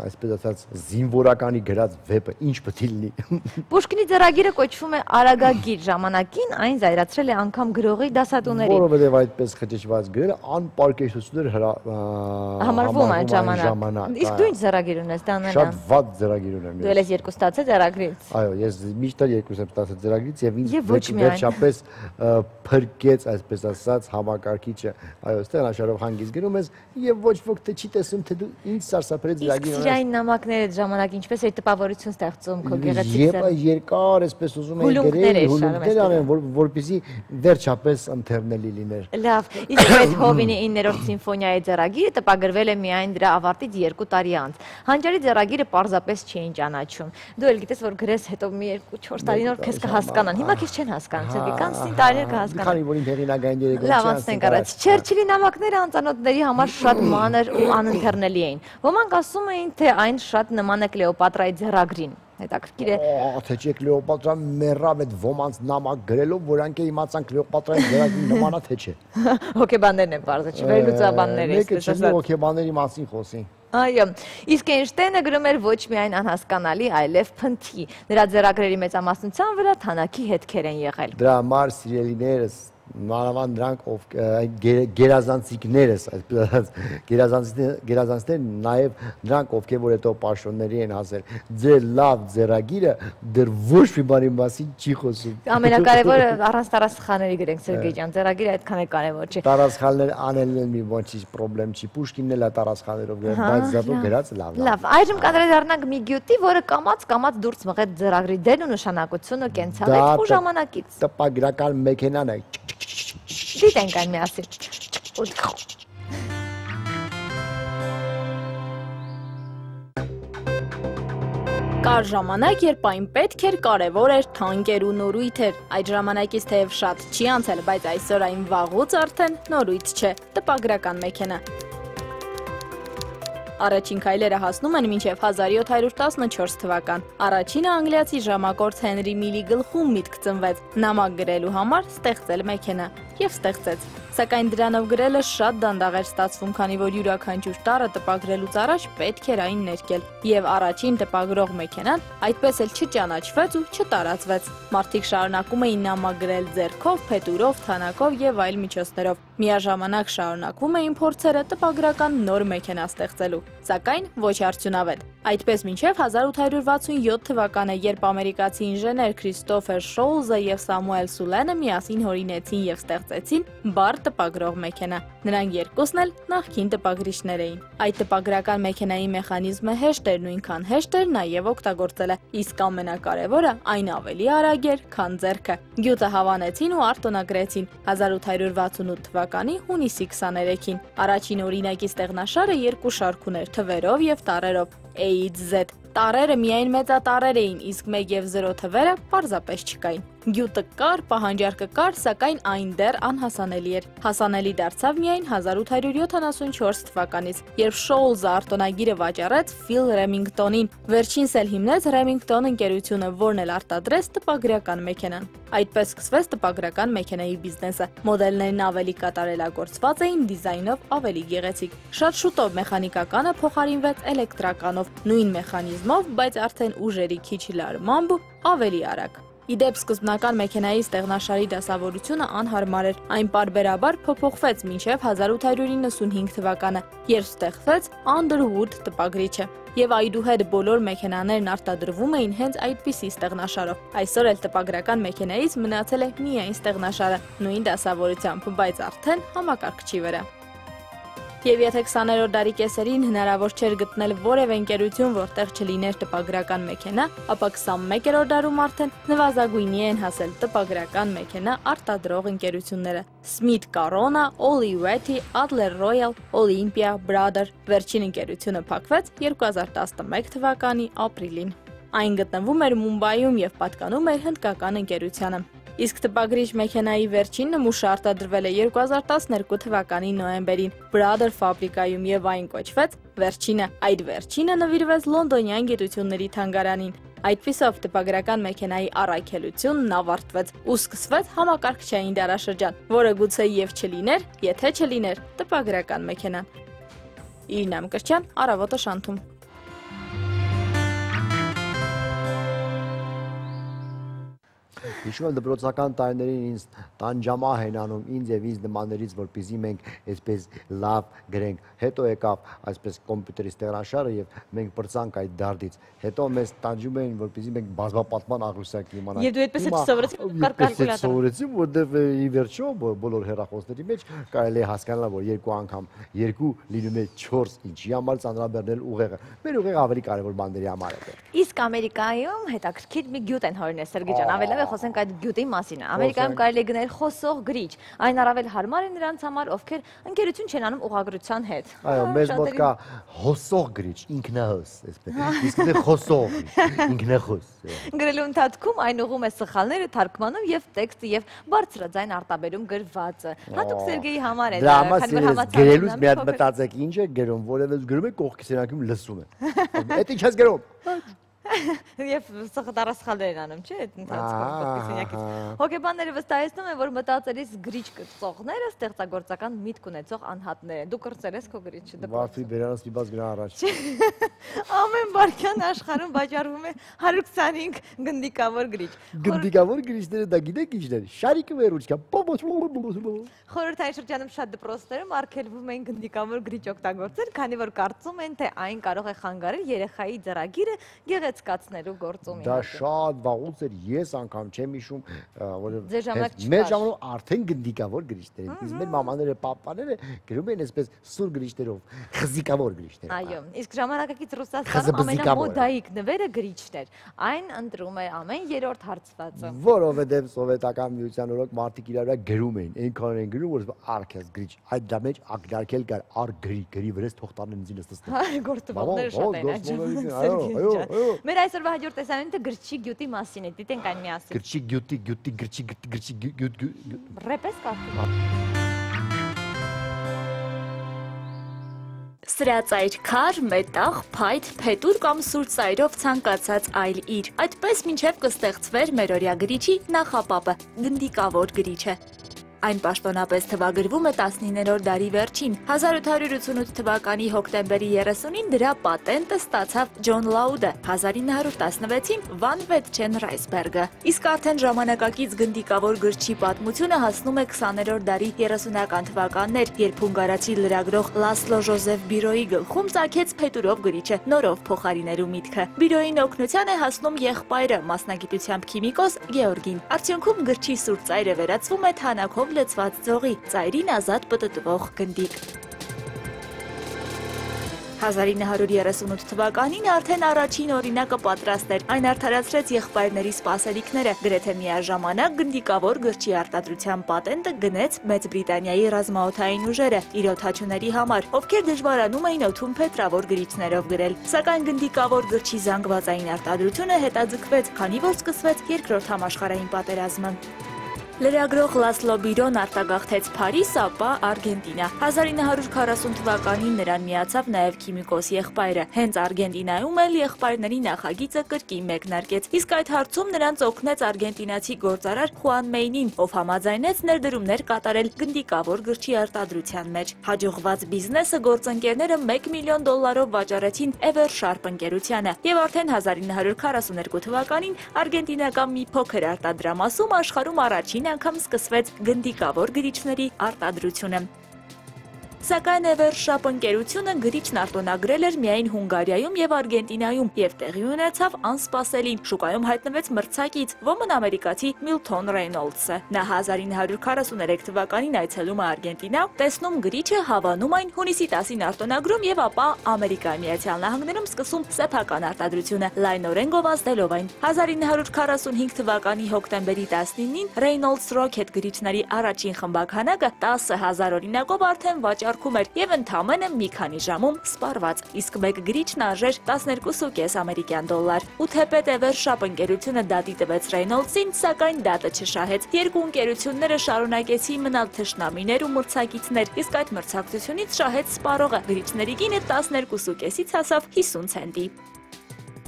Speaker 4: այսպես ասած, զինվորականի գրած վեպը ինչ պետք է լինի։
Speaker 3: Պուշկինի ձեռագիրը կոչվում է Արագագիր, ժամանակին այն զայրացրել է անգամ գրողի դասատուներին։
Speaker 4: Որովհետև այդպես խճճված գրերը անպարկեշտություն էր
Speaker 3: համարվում այն ժամանակ։ Իսկ դու ինչ ձեռագիր ունես, Դանելյան։
Speaker 4: Շատ վատ ձեռագիր ունեմ։
Speaker 3: Դու ես երկու ստացել ձեռագրից։
Speaker 4: Այո, ես միշտ երկուս եմ ստացել ձեռագրից եւ ինձ վերջապես փրկեց, այսպես ասած, համակարգիչը։ Այո, ստեղ աշխարհով հանգիստ գրում ես եւ ոչ ոք թե չի տեսում, թե դու ինչ սարսափրեց ձեռագիր ունես։ Իսկ
Speaker 3: սիրային նամակները այդ ժամանակ ինչպես էր տպավորություն ստեղծում քո գեղեցիկ
Speaker 4: ձեռը։ Եվ երկար, այսպես ուզում էին գրել, հուլունքներ անեն, որպեսզի վերջապես ընթեռնելի լիներ։
Speaker 3: Լավ, իսկ այդ Հովինի 9-րդ սիմֆոնիայի ձեռագիրը տպագրվել է միայն դրա ավարտից 2 տարի անց։ Հանճարի ձեռագիրը պարզապես չէին ճանաչում։ Դու էլ գիտես, որ գրես հետո մի 2-4 տարի նոր քեզ կհասկանան։ Հիմա քեզ չեն հասկանում, Սերգեյ, կանցին տարիներ կհասկանան։
Speaker 4: Քանի որ հեղինակային երեկոյի
Speaker 3: Լավ, անցնենք առաջ։ Չերչիլի նամակները անծանոթների համար շատ մանր ու անընթեռնելի էին։ Ոմանք ասում էին, թե այն շատ նման է Կլեոպատրայի ձեռագրին։ Հետաքրքիր է։
Speaker 4: Թե չէ Կլեոպատրան մեռավ այդ ոմանց նամակ գրելով, որանք իմացան Կլեոպատրայի ձեռագրին նմանա թե չէ։
Speaker 3: Հոգեբաններն են բարձր, չէ՞, վերլուծաբանները,
Speaker 4: այսպես ասած։ Մեկը հոգեբանների մասին խոսի։
Speaker 3: Այո, իսկ Էյնշտեյնը գրում էր ոչ միայն անհասկանալի, այլև փնթի։ Նրա ձեռագրերի մեծամասնության վրա թանաքի հետքեր են եղել։
Speaker 4: Դրա համար սիրելիներս մանավանդ դրանք ով գերազանցիկներս, այսպես գերազանցներ նաև նրանք ովքեր որ հետո պաշտոնների են հասել, ձեր լավ ձեռագիրը դեռ ոչ մի բանի մասին չի խոսում։
Speaker 3: Ամենակարևորը առանց տարասխալների գրենք, Սերգեյ ջան, ձեռագիրը այդքան է կարևոր չի։
Speaker 4: Տարասխալներ անելն էլ մի բան չի, խնդրեմ չի, Պուշկինն էլ է տարասխալներով գրել, բայց զատո գրած լավ։
Speaker 3: Լավ, այժմ կանդրադառնանք մի գյուտի, որը կամած դուրս մղեց ձեռագրի դերն ու նշանակությունը կենցաղեց ու ժամանակից։
Speaker 4: Տպագրական մեքենան է։
Speaker 3: Դիտենք այն միասին։
Speaker 6: Կար ժամանակ, երբ այն պետք էր, կարևոր էր, թանկ էր ու նորույթ էր։ Այդ ժամանակից թեև շատ չի անցել, բայց այսօր այն վաղուց արդեն նորույթ չէ, տպագրական մեքենա։ Առաջին քայլերը հասնում են մինչև 1714 թվական։ Առաջինը անգլիացի ժամակորդ Հենրի Միլի գլխում միտք ծնվեց նամակ գրելու համար ստեղծել մեքենա եւ ստեղծեց։ Սակայն դրանով գրելը շատ դանդաղ էր ստացվում, քանի որ յուրաքանչյուր տառը տպագրելուց առաջ պետք էր այն ներկել, եւ առաջին տպագրող մեքենան այդպես էլ չճանաչվեց ու չտարածվեց։ Մարդիկ շարունակում էին նամակ գրել ձեռքով, փետուրով, թանակով եւ այլ միջոցներով։ Միաժամանակ շարունակվում էին փորձերը տպագրական նոր մեքենա ստեղծելու, սակայն ոչ արդյունավետ։ Այդպես մինչև 1867 թվականը, երբ ամերիկացի ինժեներ Քրիստոֆեր Շոուզը եւ Սամուել Սուլենը միասին հորինեցին եւ ստեղծեցին բար տպագրող մեքենա։ Նրանք երկուսն էլ նախկին տպագրիչներ էին։ Այդ տպագրական մեքենայի մեխանիզմը հեշտ էր, նույնքան հեշտ էր նաեւ օգտագործելը, իսկ ամենակարևորը այն ավելի արագ էր, քան ձեռքը։ Գյուտը հավանեցին ու արտոնագրեցին 1868 թվականի հունիսի 23-ին։ Առաջին օրինակի ստեղնաշարը երկու շարք ուներ թվերով եւ տառերով A-ից Z։ Տառերը միայն մեծատառեր էին, իսկ 1 եւ 0 թվերը պարզապես չկային։ Գյուտը կար, պահանջարկը կար, սակայն այն դեռ անհասանելի էր։ Հասանելի դարձավ միայն 1874 թվականից, երբ Շոուզը արտոնագիրը վաճառեց Ֆիլ Ռեմինգտոնին։ Վերջինս էլ հիմնեց Remington ընկերությունը, որն էլ արտադրեց տպագրական մեքենան։ Այդպես սկսվեց տպագրական մեքենայի բիզնեսը։ Մոդելներն ավելի կատարելագործված էին, դիզայնով ավելի գեղեցիկ։ Շատ շուտով մեխանիկականը փոխարինվեց էլեկտրականով, նույն մեխանիզմով, բայց արդեն ուժերի քիչ լարմամբ ու ավելի արագ։ Իդեպ սկզբնական մեքենայի ստեղնաշարի դասավորությունը անհարմար էր, այն պարբերաբար փոփոխվեց մինչև 1895 թվականը, երբ ստեղծվեց Underwood տպագրիչը, եւ այդուհետ բոլոր մեքենաներն արտադրվում էին հենց այդպիսի ստեղնաշարով։ Այսօր էլ տպագրական մեքենայից մնացել է միայն ստեղնաշարը, նույն դասավորությամբ, բայց արդեն համակարգչի վրա։ Եվ եթե 20-րդ դարի կեսերին հնարավոր չէր գտնել որևէ ընկերություն, որտեղ չլիներ տպագրական մեքենա, ապա 21-րդ դարում արդեն նվազագույնի են հասել տպագրական մեքենա արտադրող ընկերությունները։ Smith Corona, Olivetti, Adler Royal, Olympia, Brother։ Վերջին ընկերությունը փակվեց 2011 թվականի ապրիլին։ Այն գտնվում էր Մումբայում եւ պատկանում էր հնդկական ընկերությանը։ Իսկ տպագրիչ մեքենայի վերջին նմուշը արտադրվել է 2012 թվականի նոյեմբերին Brother ֆաբրիկայում եւ այն կոչվեց վերջինը։ Այդ վերջինը նվիրվեց Լոնդոնյան գիտությունների թանգարանին։ Այդպիսով տպագրական մեքենայի առաքելությունն ավարտվեց ու սկսվեց համակարգչային դարաշրջան, որը գուցե եւ չլիներ, եթե չլիներ տպագրական մեքենան։ Իրինա Մկրտչյան, Առավոտը շանթում։
Speaker 4: Հիշում եմ դպրոցական տարիներին ինձ տանջամահ են անում ինձ եւ ինձ նմաններից, որպեսզի մենք այսպես լավ գրենք։ Հետո եկավ այսպես կոմպյուտերի ստեղնաշարը եւ մենք բրցանք այդ դարդից։ Հետո մեզ տանջում էին, որպեսզի մենք բազմապատման աղյուսակ իմանանք։
Speaker 3: Եվ դու այդպես էլ սովորեցի կալկուլյատոր։
Speaker 4: Սովորեցի, որտեվ ի վերջո բոլոր հեռախոսների մեջ կարելի է հասկանալ, որ երկու անգամ 2 լինում է 4, ինչի համար ծանրաբեռնել ուղեղը։ Մեր ուղեղը ավելի կարևոր բաների համար է։
Speaker 3: Իսկ Ամերիկայում հետաքրքիր մի գյուտ են հորինել, Սերգեյ ջան, ավելի խոսենք այդ գյուտի մասին։ Ամերիկայում կարելի է գնել խոսող գրիչ։ Այն առավել հարմար է նրանց համար, ովքեր ընկերություն չեն անում ուղղագրության հետ։
Speaker 4: Այո, մեզ մոտ կա հոսող գրիչ, ինքնահոս, այսպես։ Իսկ դե խոսող, ինքնախոս։
Speaker 3: Գրելու ընթացքում այն ուղղում է սխալները, թարգմանում եւ տեքստը եւ բարձրաձայն արտաբերում գրվածը։ Հատուկ Սերգեյի համար է դա, քանի որ համացանցը
Speaker 4: գրելուց մի հատ մտածեք, ինչ է գրում, որևէ գրում է կողքի սենակում լսում է։ Էդ ինչ ես գրում։
Speaker 3: Եվ սխալներ են անում, չէ՞, այդ ընթացքում կողքիսենյակից։ Հոգեբանները վստահեցնում են, որ մտածելիս գրիչ կրծողները ստեղծագործական միտք ունեցող անհատներ են։ Դու կրծել ես քո գրիչը դպրոցում։
Speaker 4: Վարդի բերանս դիպած գնա առաջ։
Speaker 3: Ամեն վարքյան աշխարհում վաճառվում է 125 գնդիկավոր գրիչ։
Speaker 4: Գնդիկավոր գրիչները դա գիտեք ինչն են։ Շարիկը վերուչքա։
Speaker 3: Խորհրդային շրջանում շատ դպրոցներում արգելվում են գնդիկավոր գրիչ օգտագործել, քանի որ կարծում են, թե այն կարող է խանգարել երեխայի ձեռագիրը գեղեցկացնելու գործում։
Speaker 4: Դա շատ վաղուց էր, ես անգամ չեմ հիշում, որ
Speaker 3: Ձեր ժամանակ չկար։
Speaker 4: մեր ժամանակ արդեն գնդիկավոր գրիչներ են։ Իսկ մեր մամաները, պապաները գրում են այսպես սուր գրիչներով, խզիկավոր գրիչներ։
Speaker 3: Այո, իսկ ժամանակակից Ռուսաստանում ամենամոդայիկ նվերը գրիչն էր։ Այն ընտրում է ամեն երրորդ հարցվածը։
Speaker 4: Որովհետև սովետական միության օրոք մարդիկ իրար վրա գրում էին, այնքան են գրում, որ արքես գրիչ, այդ դա մեջ ակնարկել կար ար գրի վրես թող տանեն ինձ նստել։
Speaker 3: Գործողները շատ են այո։ Մեր այսօրվա հաջորդ տեսանյութը գրչի գյուտի մասին է, դիտենք այն միասին։
Speaker 4: Գրչի գյուտի
Speaker 3: Ռեպես կարդում։
Speaker 6: Սրածայր քար, մետաղ, փայտ, փետուր կամ սուր ծայրով ցանկացած այլ իր։ Այդպես մինչև կստեղծվեր մերօրյա գրիչի նախապապը՝ գնդիկավոր գրիչը։ Այն պաշտոնապես թվագրվում է 19-րդ դարի վերջին։ 1888 թվականի հոկտեմբերի 30-ին դրա պատենտը ստացավ Ջոն Լաուդը, 1916-ին Վան Վետչեն Ռայսբերգը։ Իսկ արդեն ժամանակակից գնդիկավոր գրչի պատմությունը հասնում է 20-րդ դարի 30-ական թվականներ, երբ հունգարացի լրագրող Լասլո Ժոզեֆ Բիրոյի գլխում ծագեց փետուրով գրիչը, նորով փոխարինելու միտքը։ Բիրոյին օգնության է հասնում եղբայրը, մասնագիտությամբ քիմիկոս Գեորգին։ Արդյունքում գրչի սուր ծայրը վերածվում է թանաքով լցված ձողի, ծայրին ազատ պտտվող գնդիկ։ 1938 թվականին արդեն առաջին օրինակը պատրաստ էր, այն արդարացրեց եղբայրների սպասելիքները, գրեթե միաժամանակ գնդիկավոր գրչի արտադրության պատենտը գնեց Մեծ Բրիտանիայի ռազմաօդային ուժերը իր օդաչուների համար, ովքեր դժվարանում էին օդում փետրավոր գրիչներով գրել, սակայն գնդիկավոր գրչի զանգվածային արտադրությունը հետաձգվեց, քանի որ սկսվեց Երկրորդ համաշխարհային պատերազմը։ Լրագրող Լասլո Բիրոն արտագաղթեց Փարիզ, ապա Արգենտինա։ 1940 թվականին նրան միացավ նաև քիմիկոս եղբայրը։ Հենց Արգենտինայում էլ եղբայրների նախագիծը կրկին մեկնարկեց։ Իսկ այդ հարցում նրանց օգնեց արգենտինացի գործարար Խուան Մեյնին, ով համաձայնեց ներդրումներ կատարել գնդիկավոր գրչի արտադրության մեջ։ Հաջողված բիզնեսը գործընկերները $1 միլիոն վաճառեցին Eversharp ընկերությանը, եւ արդեն 1942 թվականին արգենտինական մի փոքր արտադրամասում աշխարհում առաջին անգամ սկսվեց գնդիկավոր գրիչների արտադրությունը։ Սակայն Eversharp ընկերությունը գրիչն արտոնագրել էր միայն Հունգարիայում եւ Արգենտինայում եւ տեղի ունեցավ անսպասելին։ Շուկայում հայտնվեց մրցակից ոմն ամերիկացի Միլթոն Ռեյնոլդսը։ Նա 1943 թվականին այցելում է Արգենտինա, տեսնում գրիչը, հավանում այն, հունիսի 10-ին արտոնագրում եւ ապա Ամերիկայի Միացյալ Նահանգներում սկսում սեփական արտադրությունը, լայնորեն գովազդելով այն։ 1945 թվականի հոկտեմբերի 19-ին Reynolds Rocket գրիչների առաջին խմբականակը 10,000 օրինակով արդեն վաճառ եւ ընդամենը մի քանի ժամում սպառված, իսկ մեկ գրիչն արժեր $12.5 ամերիկյան։ Ու թեպետ Eversharp ընկերությունը դատի տվեց Reynolds-ին, սակայն դատը չշահեց։ Երկու ընկերությունները շարունակեցին մնալ թշնամիներ ու մրցակիցներ, իսկ այդ մրցակցությունից շահեց սպառողը։ Գրիչների գինը 12.5-ից հասավ 50 ցենտի։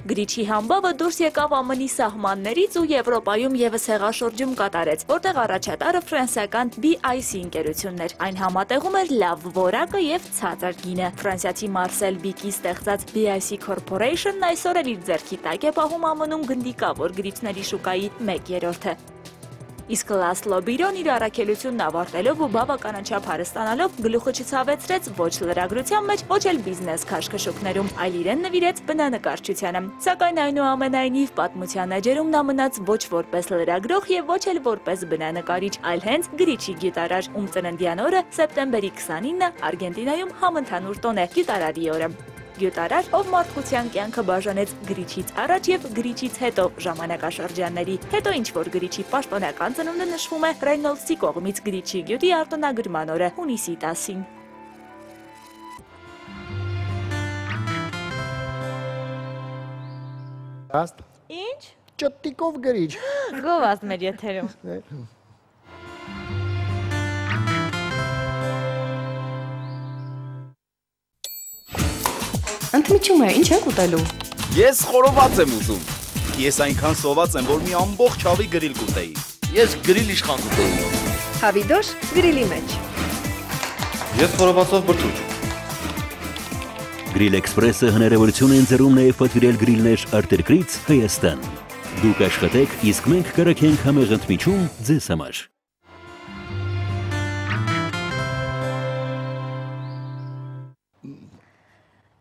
Speaker 6: Գրիչի համբավը դուրս եկավ ԱՄՆ-ի սահմաններից ու Եվրոպայում եւս հեղաշրջում կատարեց, որտեղ առաջատարը ֆրանսիական BIC ընկերությունն էր։ Այն համատեղում էր լավ որակը եւ ցածր գինը։ Ֆրանսիացի Մարսել Բիկի ստեղծած BIC Corporation-ն այսօր էլ իր ձեռքի տակ է պահում ԱՄՆ-ում գնդիկավոր գրիչների շուկայի 1/3-ը։ Իսկ Լասլո Բիրոն իր առաքելությունն ավարտելով ու բավականաչափ հարստանալով գլուխը չցավեցրեց ոչ լրագրության մեջ, ոչ էլ բիզնես քաշքշուկներում, այլ իրեն նվիրեց բնանկարչությանը։ Սակայն այնուամենայնիվ պատմության էջերում նա մնաց ոչ որպես լրագրող եւ ոչ էլ որպես բնանկարիչ, այլ հենց գրիչի գյուտարար, ում ծննդյան օրը սեպտեմբերի 29-ը Արգենտինայում համընդհանուր տոն է գյուտարարի օրը։ Գյուտարար, ով մարդկության կյանքը բաժանեց գրիչից առաջ եւ գրիչից հետո ժամանակաշրջանների։ Հետո ինչ որ գրիչի պաշտոնական ծնունդը նշվում է Reynolds-ի կողմից գրիչի գյուտի արտոնագրման օրը հունիսի 10-ին։
Speaker 3: Ինչ?
Speaker 4: Ճտիկով գրիչ։
Speaker 3: Գովազդ մեր եթերում։
Speaker 8: Ընդմիջում է, ինչ եք ուտելու։
Speaker 2: Ես խորոված եմ ուզում։ Ես այնքան սոված եմ, որ մի ամբողջ հավի գրիլ կուտեի։ Ես գրիլ իշխան կուտեի։
Speaker 8: Հավիդոշ գրիլի մեջ։
Speaker 9: Ես խորովածով բրդուճ։
Speaker 5: Գրիլ Էքսպրեսը հնարավորություն է ընձեռում նաև պատվիրել գրիլներ արտերկրից Հայաստան։ Դուք աշխատեք, իսկ մենք կրակենք համեղ ընդմիջում ձեզ համար։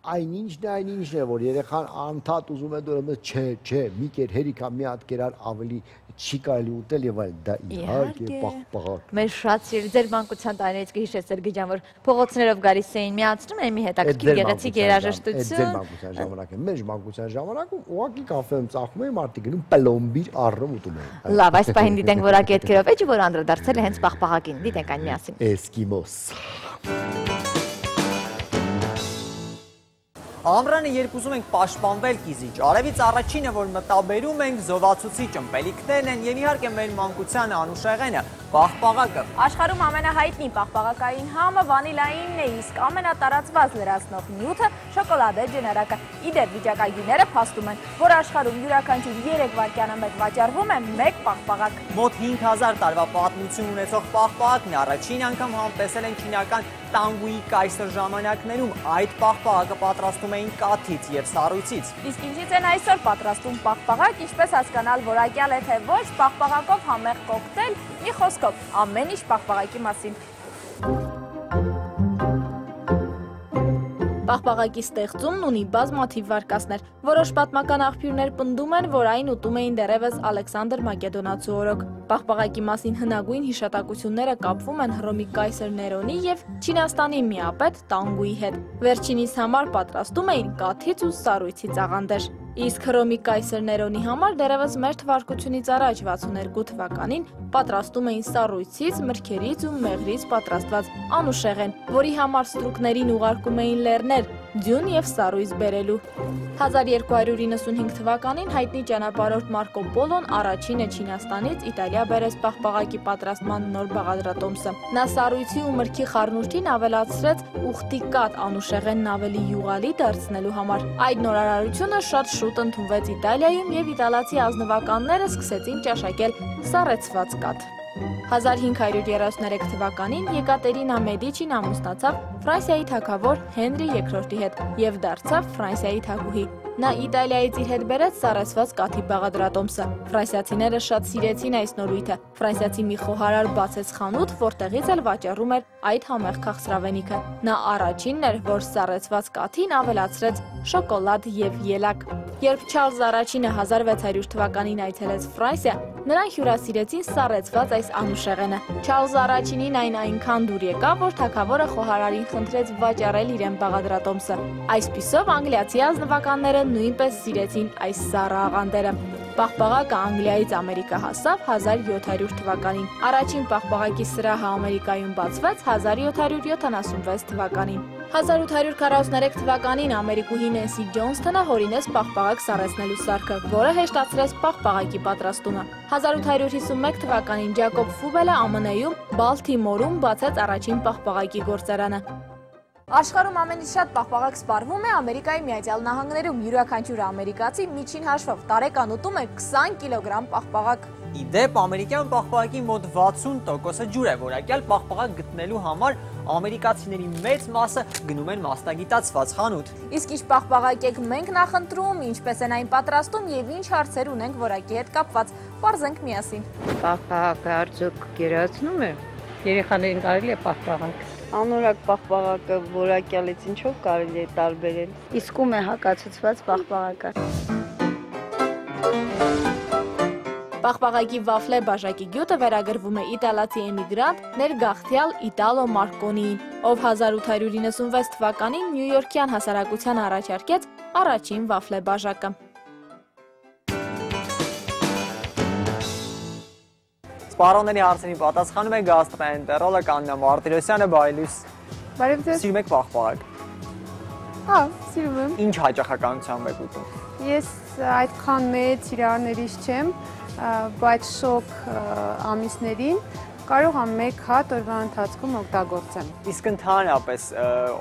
Speaker 4: Այնինչն է, որ երեխան անդադ ուզում է դուրը, չէ, մի կեր հերիքա մի հատ կերար ավելի չի կարելի ուտել եւ այլ, դա իհարկե պաղպաղակ։
Speaker 3: Մեր շատ սիրելի ձեր մանկության տարիներից կհիշես Սերգեյ ջան, որ փողոցներով գալիս էին, միացնում էին մի հետաքրքիր գեղեցիկ երաժշտություն։
Speaker 4: Ձեր մանկության ժամանակ է, մեր մանկության ժամանակում ուղղակի կաֆեում ծախում էին, մարդիկ գնում պլոմբիր առնում ուտում էին։
Speaker 3: Լավ, այս պահին դիտենք որակի հետքերով էջը, որ անդրադարձել է հենց պաղպաղակին։ Դիտենք այն միասին։
Speaker 4: Էսկիմոս։
Speaker 10: Ամռանը երբ ուզում ենք պաշտպանվել կիզիչ, արևից առաջինը, որ մտաբերում ենք, զովացուցիչ ըմպելիքներն են եւ իհարկե մեր մանկության անուշեղենը, պաղպաղակը։
Speaker 6: Աշխարհում ամենահայտնի պաղպաղակային համը վանիլայինն է, իսկ ամենատարածված լրացնող նյութը շոկոլադե ջնարակը։ Իդեպ վիճակագիրները փաստում են, որ աշխարհում յուրաքանչյուր 3 վայրկյանը մեկ վաճառվում է 1 պաղպաղակ։
Speaker 10: Մոտ 5000 տարվա պատմություն ունեցող պաղպաղակն առաջին անգամ համտեսել են չինական տանգուի կայսր ժամանակներում։ Այդ պաղպաղակը պատրաստում էին կաթից եւ սառույցից։
Speaker 6: Իսկ ինչից են այսօր պատրաստում պաղպաղակ, ինչպես հասկանալ որակյալ է թե ոչ, պաղպաղակով համեղ կոկտեյլ, մի խոսքով, ամեն ինչ պաղպաղակի մասին։ Պաղպաղակի ստեղծումն ունի բազմաթիվ վարկածներ։ Որոշ պատմական աղբյուրներ պնդում են, որ այն ուտում էին դեռևս Ալեքսանդր Մակեդոնացու օրոք։ Պաղպաղակի մասին հնագույն հիշատակությունները կապվում են Հռոմի կայսր Ներոնի եւ Չինաստանի միապետ Տանգուի հետ։ Վերջինիս համար պատրաստում էին կաթից ու սառույցից աղանդեր։ Իսկ Հռոմի կայսր Ներոնի համար դեռևս մեր թվարկությունից առաջ 62 թվականին պատրաստում էին սառույցից, մրգերից ու մեղրից պատրաստված անուշեղեն, որի համար ստրուկներին ուղարկում էին լեռներ, ձյուն եւ սառույց բերելու։ 1295 թվականին հայտնի ճանապարհորդ Մարկո Պոլոն առաջինը Չինաստանից Իտալիա բերեց պաղպաղակի պատրաստման նոր բաղադրատոմսը։ Նա սառույցի ու մրգի խառնուրդին ավելացրեց ուխտի կաթ անուշեղենն ավելի յուղալի դարձնելու համար։ Այդ նորարարությունը շատ շուտ ընդունվեց Իտալիայում եւ իտալացի ազնվականները սկսեցին ճաշակել սառեցված կաթ։ 1533 թվականին Եկատերինա Մեդիչին ամուսնացավ Ֆրանսիայի թագավոր Հենրի II հետ եւ դարձավ Ֆրանսիայի թագուհի։ Նա Իտալիայից իր հետ բերեց սառեցված կաթի բաղադրատոմսը։ Ֆրանսիացիները շատ սիրեցին այս նորույթը։ Ֆրանսիացի մի խոհարար բացեց խանութ, որտեղից էլ վաճառում էր այդ համեղ քաղցրավենիքը։ Նա առաջինն էր, որ սառեցված կաթին ավելացրեց շոկոլադ եւ ելակ։ Երբ Չարլզ առաջինը 1600 թվականին այցելեց Ֆրանսիա, նրան հյուրասիրեցին սառեցված այս անուշեղենը։ Չարլզ առաջինին այն այնքան դուր եկավ, որ թագավորը խոհարարին խնդրեց վաճառել իրեն բաղադրատոմսը։ Այսպիսով անգլիացի ազնվականները նույնպես սիրեցին այս սառը աղանդերը։ Պաղպաղակը Անգլիայից Ամերիկա հասավ 1700 թվականին։ Առաջին պաղպաղակի սրահը Ամերիկայում բացվեց 1776 թվականին։ 1843 թվականին ամերիկուհի Նենսի Ջոնսթոնը հորինեց պաղպաղակ սառեցնելու սարքը, որը հեշտացրեց պաղպաղակի պատրաստումը։ 1851 թվականին Ջակոբ Ֆուբելը ԱՄՆ-ում Բալթիմորում բացեց առաջին պաղպաղակի գործարանը։ Աշխարհում ամենից շատ պաղպաղակ սպառվում է Ամերիկայի Միացյալ Նահանգներում։ Յուրաքանչյուր ամերիկացի միջին հաշվով տարեկան ուտում է 20 կիլոգրամ պաղպաղակ։
Speaker 10: Իդեպ ամերիկյան պաղպաղակի մոտ 60%-ը ջուր է, որակյալ պաղպաղակ գտնելու համար ամերիկացիների մեծ մասը գնում են մասնագիտացված խանութ։
Speaker 6: Իսկ ինչ պաղպաղակ եք մենք նախընտրում, ինչպես են այն պատրաստում եւ ինչ հարցեր ունենք որակի հետ կապված։ Պարզենք միասին։
Speaker 11: Պաղպաղակը արդյոք գերացնում է։ Երեխաներին կարելի է պաղպաղակ։ Անորակ պաղպաղակը որակյալից ինչով կարելի է տարբերել։ Իսկում է հակացուցված պաղպաղակը։
Speaker 6: Պաղպաղակի վաֆլե բաժակի գյուտը վերագրվում է իտալացի էմիգրանտ ներգաղթյալ Իտալո Մարկոնիին, ով 1896 թվականին նյույորքյան հասարակության առաջարկեց առաջին վաֆլե բաժակը։
Speaker 10: Սպառողների հարցերին պատասխանում է գաստրոենտերոլոգ Աննա Մարտիրոսյանը, Բայլույս։
Speaker 12: Բարև ձեզ։
Speaker 10: Սիրում եք պաղպաղակ։
Speaker 12: Հա, սիրում եմ։
Speaker 10: Ինչ հաճախականությամբ եք ուտում։
Speaker 12: Ես այդքան մեծ սիրահարներից չեմ, բայց շոգ ամիսներին կարող եմ 1 հատ օրվա ընթացքում օգտագործեմ։
Speaker 10: Իսկ ընդհանրապես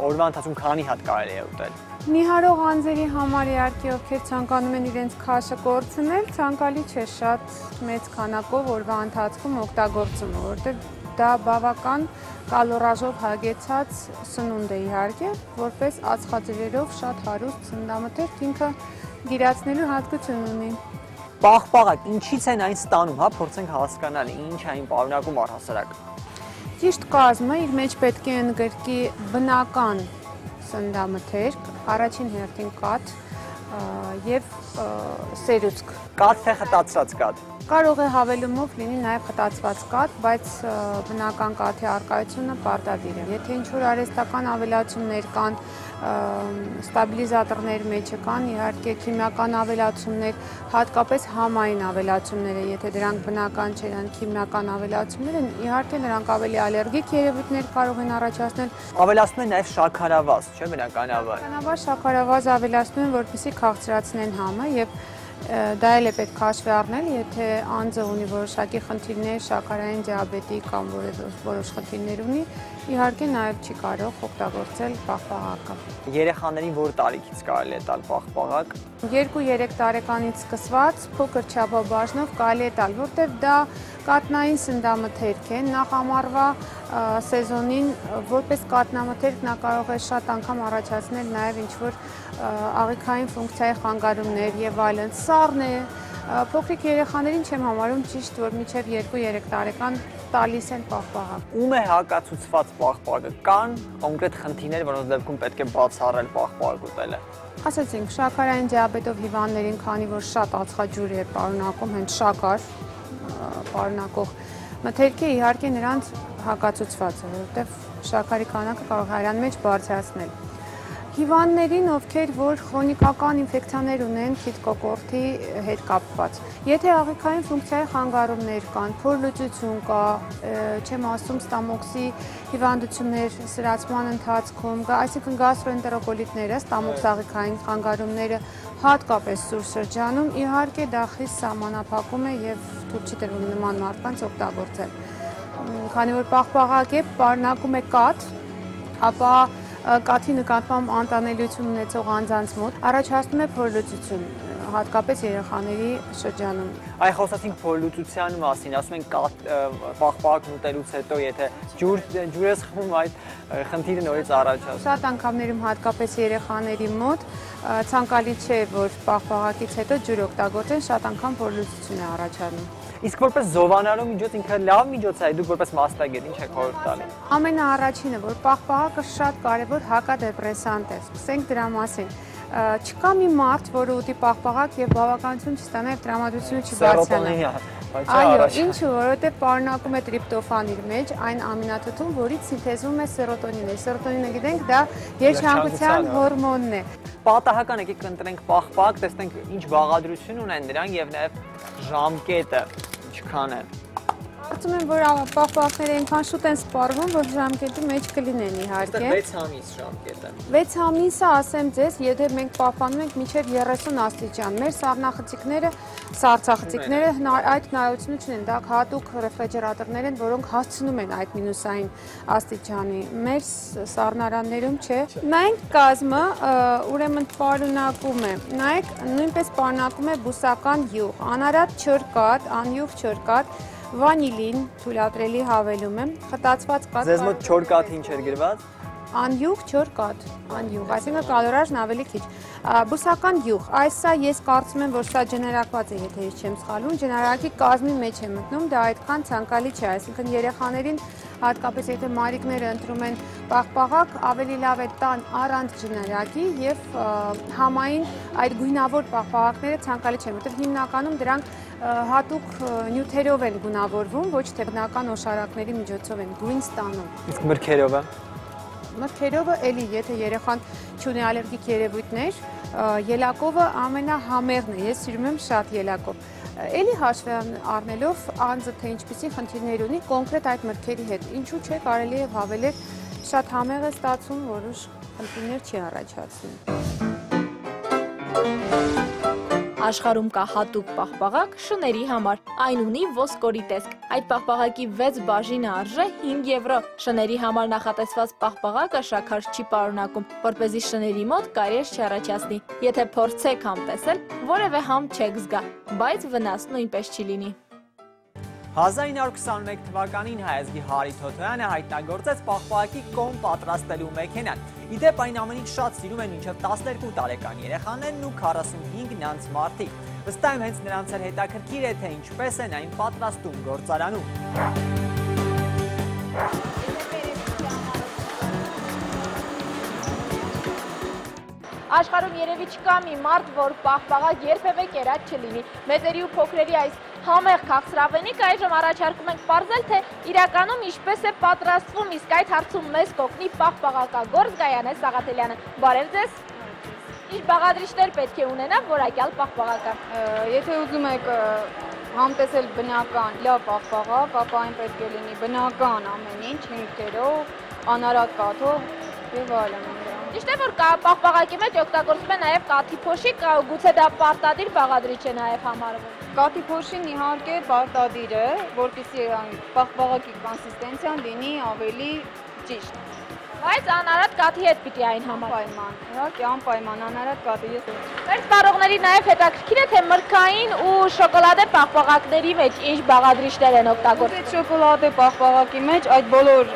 Speaker 10: օրվա ընթացքում քանի հատ կարելի է ուտել։
Speaker 12: Նիհարող անձերի համար իհարկե ովքեր ցանկանում են իրենց քաշը կորցնել, ցանկալի չէ շատ մեծ քանակով օրվա ընթացքում օգտագործումը, որովհետև դա բավական կալորաժով հագեցած սնունդ է իհարկե, որպես ածխաջրերով շատ հարուստ սննդամթերք, ինքը գիրացնելու հատկություն ունի։
Speaker 10: Պաղպաղակ ինչից են այն ստանում, հա, փորձենք հասկանալ, ինչ այն պարունակում առհասարակ։
Speaker 12: Ճիշտ կազմը իր մեջ պետք է ընդգրկի բնական սննդամթերք, առաջին հերթին կաթ, եւ սերուցք։
Speaker 10: Կաթ թե խտացած կաթ։
Speaker 12: Կարող է հավելումով լինի նաև խտացված կաթ, բայց բնական կաթի առկայությունը պարտադիր է։ Եթե ինչ-որ արհեստական ավելացումներ կան, ստաբիլիզատորներ մեջը կան, իհարկե քիմիական ավելացումներ, հատկապես համային ավելացումները, եթե դրանք բնական չեն, քիմիական ավելացումներ են, իհարկե նրանք ավելի ալերգիկ երևույթներ կարող են առաջացնել։
Speaker 10: Ավելացնում են նաև շաքարավազ, չէ՞ բնականաբար։
Speaker 12: Բնականաբար շաքարավազ ավելացնում են, որպեսզի քաղցրացնեն համը եւ դա էլ է պետք հաշվի առնել, եթե անձը ունի որոշակի խնդիրներ, շաքարային դիաբետի կամ որոշ խնդիրներ ունի, իհարկե նաև չի կարող օգտագործել պաղպաղակը։
Speaker 10: Երեխաներին որ տարիքից կարելի է տալ պաղպաղակ։
Speaker 12: 2-3 տարեկանից սկսված փոքր չափաբաժնով կարելի է տալ, որտեղ դա կաթնային սննդամթերք է, նախ ամառվա սեզոնին որպես կաթնամթերք նա կարող է շատ անգամ առաջացնել նաև ինչ-որ աղիքային ֆունկցիայի խանգարումներ եւ այլն։ Սառն է, փոքրիկ երեխաներին չեմ համարում ճիշտ, որ մինչև 2-3 տարեկան տալիս են պաղպաղակ։
Speaker 10: Ում է հակացուցված պաղպաղակը։ Կան կոնկրետ խնդիրներ, որոնց դեպքում պետք է բացառել պաղպաղակ ուտելը։
Speaker 12: Ասացինք, շաքարային դիաբետով հիվանդներին, քանի որ շատ ածխաջուր է պարունակում, հենց շաքար պարունակող մթերքը իհարկե նրանց հակացուցված է, որովհետև շաքարի քանակը կարող է արյան մեջ բարձրացնել։ Հիվանդներին, ովքեր որ քրոնիկական ինֆեկցիաներ ունեն քիթկոկորտի հետ կապված։ Եթե աղիքային ֆունկցիայի խանգարումներ կան, փորլուծություն կա, չեմ ասում ստամոքսի հիվանդություններ սրացման ընթացքում, այսինքն գաստրոենտերոկոլիտները, ստամոքս աղիքային խանգարումները, հատկապես սուր շրջանում, իհարկե դա խիստ սահմանափակում է եւ թույլ չի տրվում նման մարդկանց օգտագործել։ Քանի որ պաղպաղակ է, պարունակում է կաթ, ապա կաթի նկատմամբ անտանելիություն ունեցող անձանց մոտ առաջացնում է փորլուծություն, հատկապես երեխաների շրջանում։
Speaker 10: Այ խոսացինք փորլուծության մասին, ասում են պաղպաղակն ուտելուց հետո եթե ջուր ես խմում, այդ խնդիրը նորից առաջացնում։
Speaker 12: Շատ անգամներում հատկապես երեխաների մոտ ցանկալի չէ, որ պաղպաղակից հետո ջուր օգտագործեն, շատ անգամ փորլուծություն է առաջանում։
Speaker 10: Իսկ որպես զովանալու միջոց ինքը լավ միջոց է, դուք որպես մասնագետ ինչ եք խորհուրդ տալի։
Speaker 12: Ամենաառաջինը, որ պաղպաղակը շատ կարևոր հակադեպրեսանտ է, սկսենք դրա մասին։ Չկա մի մարդ, որը ուտի պաղպաղակ եւ բավականություն չստանա եւ տրամադրությունը չբարձրանա։ Այո, ինչու, որովհետեւ պարունակում է տրիպտոֆան իր մեջ, այն ամինաթթուն, որից սինթեզվում է սերոտոնինը։ Սերոտոնինը գիտենք, դա երջանկության հորմոնն է։
Speaker 10: Պատահական եկեք ընտրենք պաղպաղակ, տեսնենք ինչ բաղադրություն ունեն դրանք եւ նաեւ ժամկետը ինչքան է։
Speaker 12: Կարծում եմ, որ պաղպաղակները այնքան շուտ են սպառվում, որ ժամկետի մեջ կլինեն իհարկե։
Speaker 10: 6 ամիս ժամկետը։
Speaker 12: 6 ամիսը ասեմ ձեզ, եթե մենք պահպանում ենք մինչև 30 աստիճան, մեր սառնախցիկները, սառցախցիկները այդ հնարավորությունը չունեն, դա հատուկ ռեֆրիջերատորներ են, որոնք հասցնում են այդ մինուսային աստիճանի։ Մեր սառնարաններում չէ։ Նայեք կազմը, ուրեմն պարունակում է, նայեք նույնպես պարունակում է բուսական յուղ, անարատ չորկատ, անյուղ չորկատ, վանիլին, թույլատրելի հավելում եմ, խտացված կաթ։
Speaker 10: Ձեզ մոտ չոր կաթ ինչ էր գրված։
Speaker 12: Անյուղ չոր կաթ, անյուղ, այսինքն կալորաժն ավելի քիչ։ Բուսական յուղ, այսա ես կարծում եմ, որ սա ջներակված է, եթե ես չեմ սխալվում, ջներակի կազմի մեջ է մտնում, դա այդքան ցանկալի չէ, այսինքն երեխաներին հատկապես եթե մարիկները ընտրում են պաղպաղակ, ավելի լավ է տան առանց ջներակի եւ համային այդ գույնավոր պաղպաղակները ցանկալի չեն, որտեղ հիմնականում դրանք հատուկ նյութերով են գունավորվում, ոչ թե բնական օշարակների միջոցով են գույն ստանում։
Speaker 10: Իսկ մրգերովը։
Speaker 12: Մրգերովը էլի, եթե երեխան չունի ալերգիկ երևույթներ, ելակովը ամենահամեղն է, ես սիրում եմ շատ ելակով։ Էլի հաշվի առնելով անձը թե ինչպիսի խնդիրներ ունի կոնկրետ այդ մրգերի հետ, ինչու չէ կարելի է հավելել, շատ համեղ է ստացվում, որոշ խնդիրներ չի առաջացնում։
Speaker 6: Աշխարհում կա հատուկ պաղպաղակ շների համար։ Այն ունի ոսկորի տեսք։ Այդ պաղպաղակի 6 բաժինը արժե 5 եվրո։ Շների համար նախատեսված պաղպաղակը շաքար չի պարունակում, որպեսզի շների մոտ կարիես չառաջացնի։ Եթե փորձեք համ տեսել, որևէ համ չեք զգա, բայց վնաս նույնպես չի լինի։
Speaker 10: 1921 թվականին հայազգի Հարի Թոթոյանը հայտնագործեց պաղպաղակի կոն պատրաստելու մեքենան։ Իդեպ այն ամենից շատ սիրում են մինչև 12 տարեկան երեխաներն ու 45-նանց մարդիկ։ Վստահ եմ հենց նրանց էլ հետաքրքիր է, թե ինչպես են այն պատրաստում գործարանում։
Speaker 6: Աշխարհում երևի չկա մի մարդ, որ պաղպաղակ երբևէ կերած չլինի։ Մեծերի ու փոքրերի այս համեղ քաղցրավենիքը այժմ առաջարկում ենք պարզել, թե իրականում ինչպես է պատրաստվում, իսկ այդ հարցում մեզ կօգնի պաղպաղակագործ Գայանե Սաղաթելյանը։ Բարև ձեզ։ Ինչ բաղադրիչներ պետք է ունենա որակյալ պաղպաղակը։
Speaker 12: Եթե ուզում եք համտեսել բնական լավ պաղպաղակ, ապա այն պետք է լինի բնական ամեն ինչ, հիմքերով, անարատ կաթով եւ այլն։
Speaker 6: Ճիշտ է, որ պաղպաղակի մեջ օգտագործվում է նաև կաթի փոշի, գուցե դա պարտադիր բաղադրիչ է նաև համարվում։
Speaker 12: Կաթի փոշին իհարկե պարտադիր է, որպեսզի պաղպաղակի կոնսիստենցիան լինի ավելի ճիշտ։
Speaker 6: Բայց անարատ կաթի հետ պիտի այն
Speaker 12: համապայման, իհարկե անպայման անարատ կաթի։
Speaker 6: Մեր սպառողների նաև հետաքրքիր է, թե մրգային ու շոկոլադե պաղպաղակների մեջ ինչ բաղադրիչներ են օգտագործվում։
Speaker 12: Շոկոլադե պաղպաղակի մեջ այդ բոլոր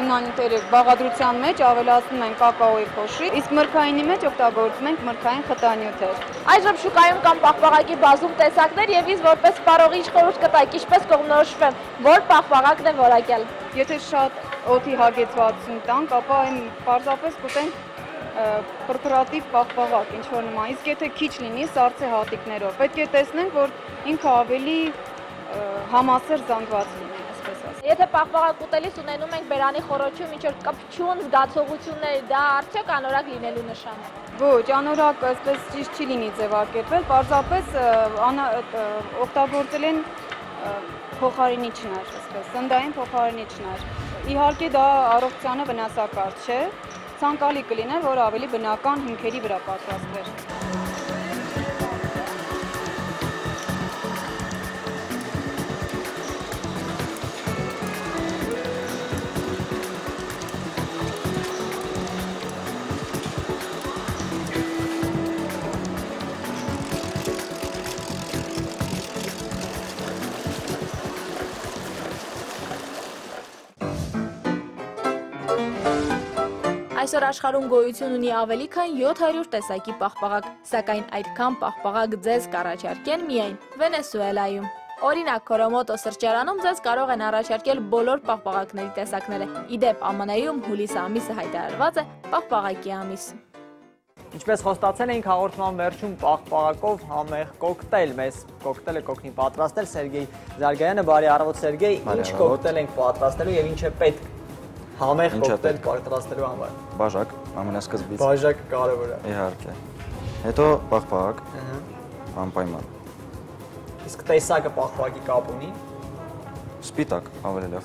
Speaker 12: հիմնանյութերը բաղադրության մեջ ավելացնում են կակաոյի փոշի, իսկ մրգայինի մեջ օգտագործում ենք մրգային խտանյութեր։
Speaker 6: Այժմ շուկայում կան պաղպաղակի բազում տեսակներ եւ ինձ որպես սպառող ինչ խորհուրդ կտայիք, ինչպես կողմնորոշվեմ, որ պաղպաղակն է որակյալ։
Speaker 12: Եթե շատ օդի հագեցվածություն տանք, ապա այն պարզապես կուտենք պրպրատիվ պաղպաղակ, ինչ-որ նման, իսկ եթե քիչ լինի սառցե հատիկներով, պետք է տեսնենք, որ ինքը ավելի համասեր զանգված լինի, այսպես ասած։
Speaker 6: Եթե պաղպաղակ ուտելիս ունենում ենք բերանի խոռոչում ինչ-որ կպչուն զգացողություններ, դա արդյոք անորակ լինելու նշան է։
Speaker 12: Ոչ, անորակ այսպես ճիշտ չի լինի ձևակերպել, պարզապես օգտագործել են փոխարինիչներ, այսպես, սննդային փոխարինիչներ։ Իհարկե դա առողջությանը վնասակար չէ, ցանկալի կլիներ, որ ավելի բնական հիմքերի վրա պատրաստվեր։
Speaker 6: Այսօր աշխարհում գոյություն ունի ավելի քան 700 տեսակի պաղպաղակ, սակայն այդքան պաղպաղակ ձեզ կառաջարկեն միայն Վենեսուելայում։ Օրինակ, Քորոմոտո սրճարանում ձեզ կարող են առաջարկել բոլոր պաղպաղակների տեսակները։ Իդեպ, ԱՄՆ-ում հուլիս ամիսը հայտարարված է պաղպաղակի ամիս։
Speaker 10: Ինչպես խոստացել էինք հաղորդման վերջում պաղպաղակով համեղ կոկտեյլ, մեզ կոկտեյլը կօգնի պատրաստել Սերգեյ Զարգայանը, բարի առավոտ Սերգեյ, ինչ կոկտեյլ ենք պատրաստելու եւ ինչ է պետք համեղ կոկտեյլ պատրաստելու համար։
Speaker 9: Բաժակ, ամենասկզբից։
Speaker 10: Բաժակը կարևոր է։
Speaker 9: Իհարկե։ Հետո պաղպաղակ, անպայման։
Speaker 10: Իսկ տեսակը պաղպաղակի կապ ունի։
Speaker 9: Սպիտակ, ավելի լավ։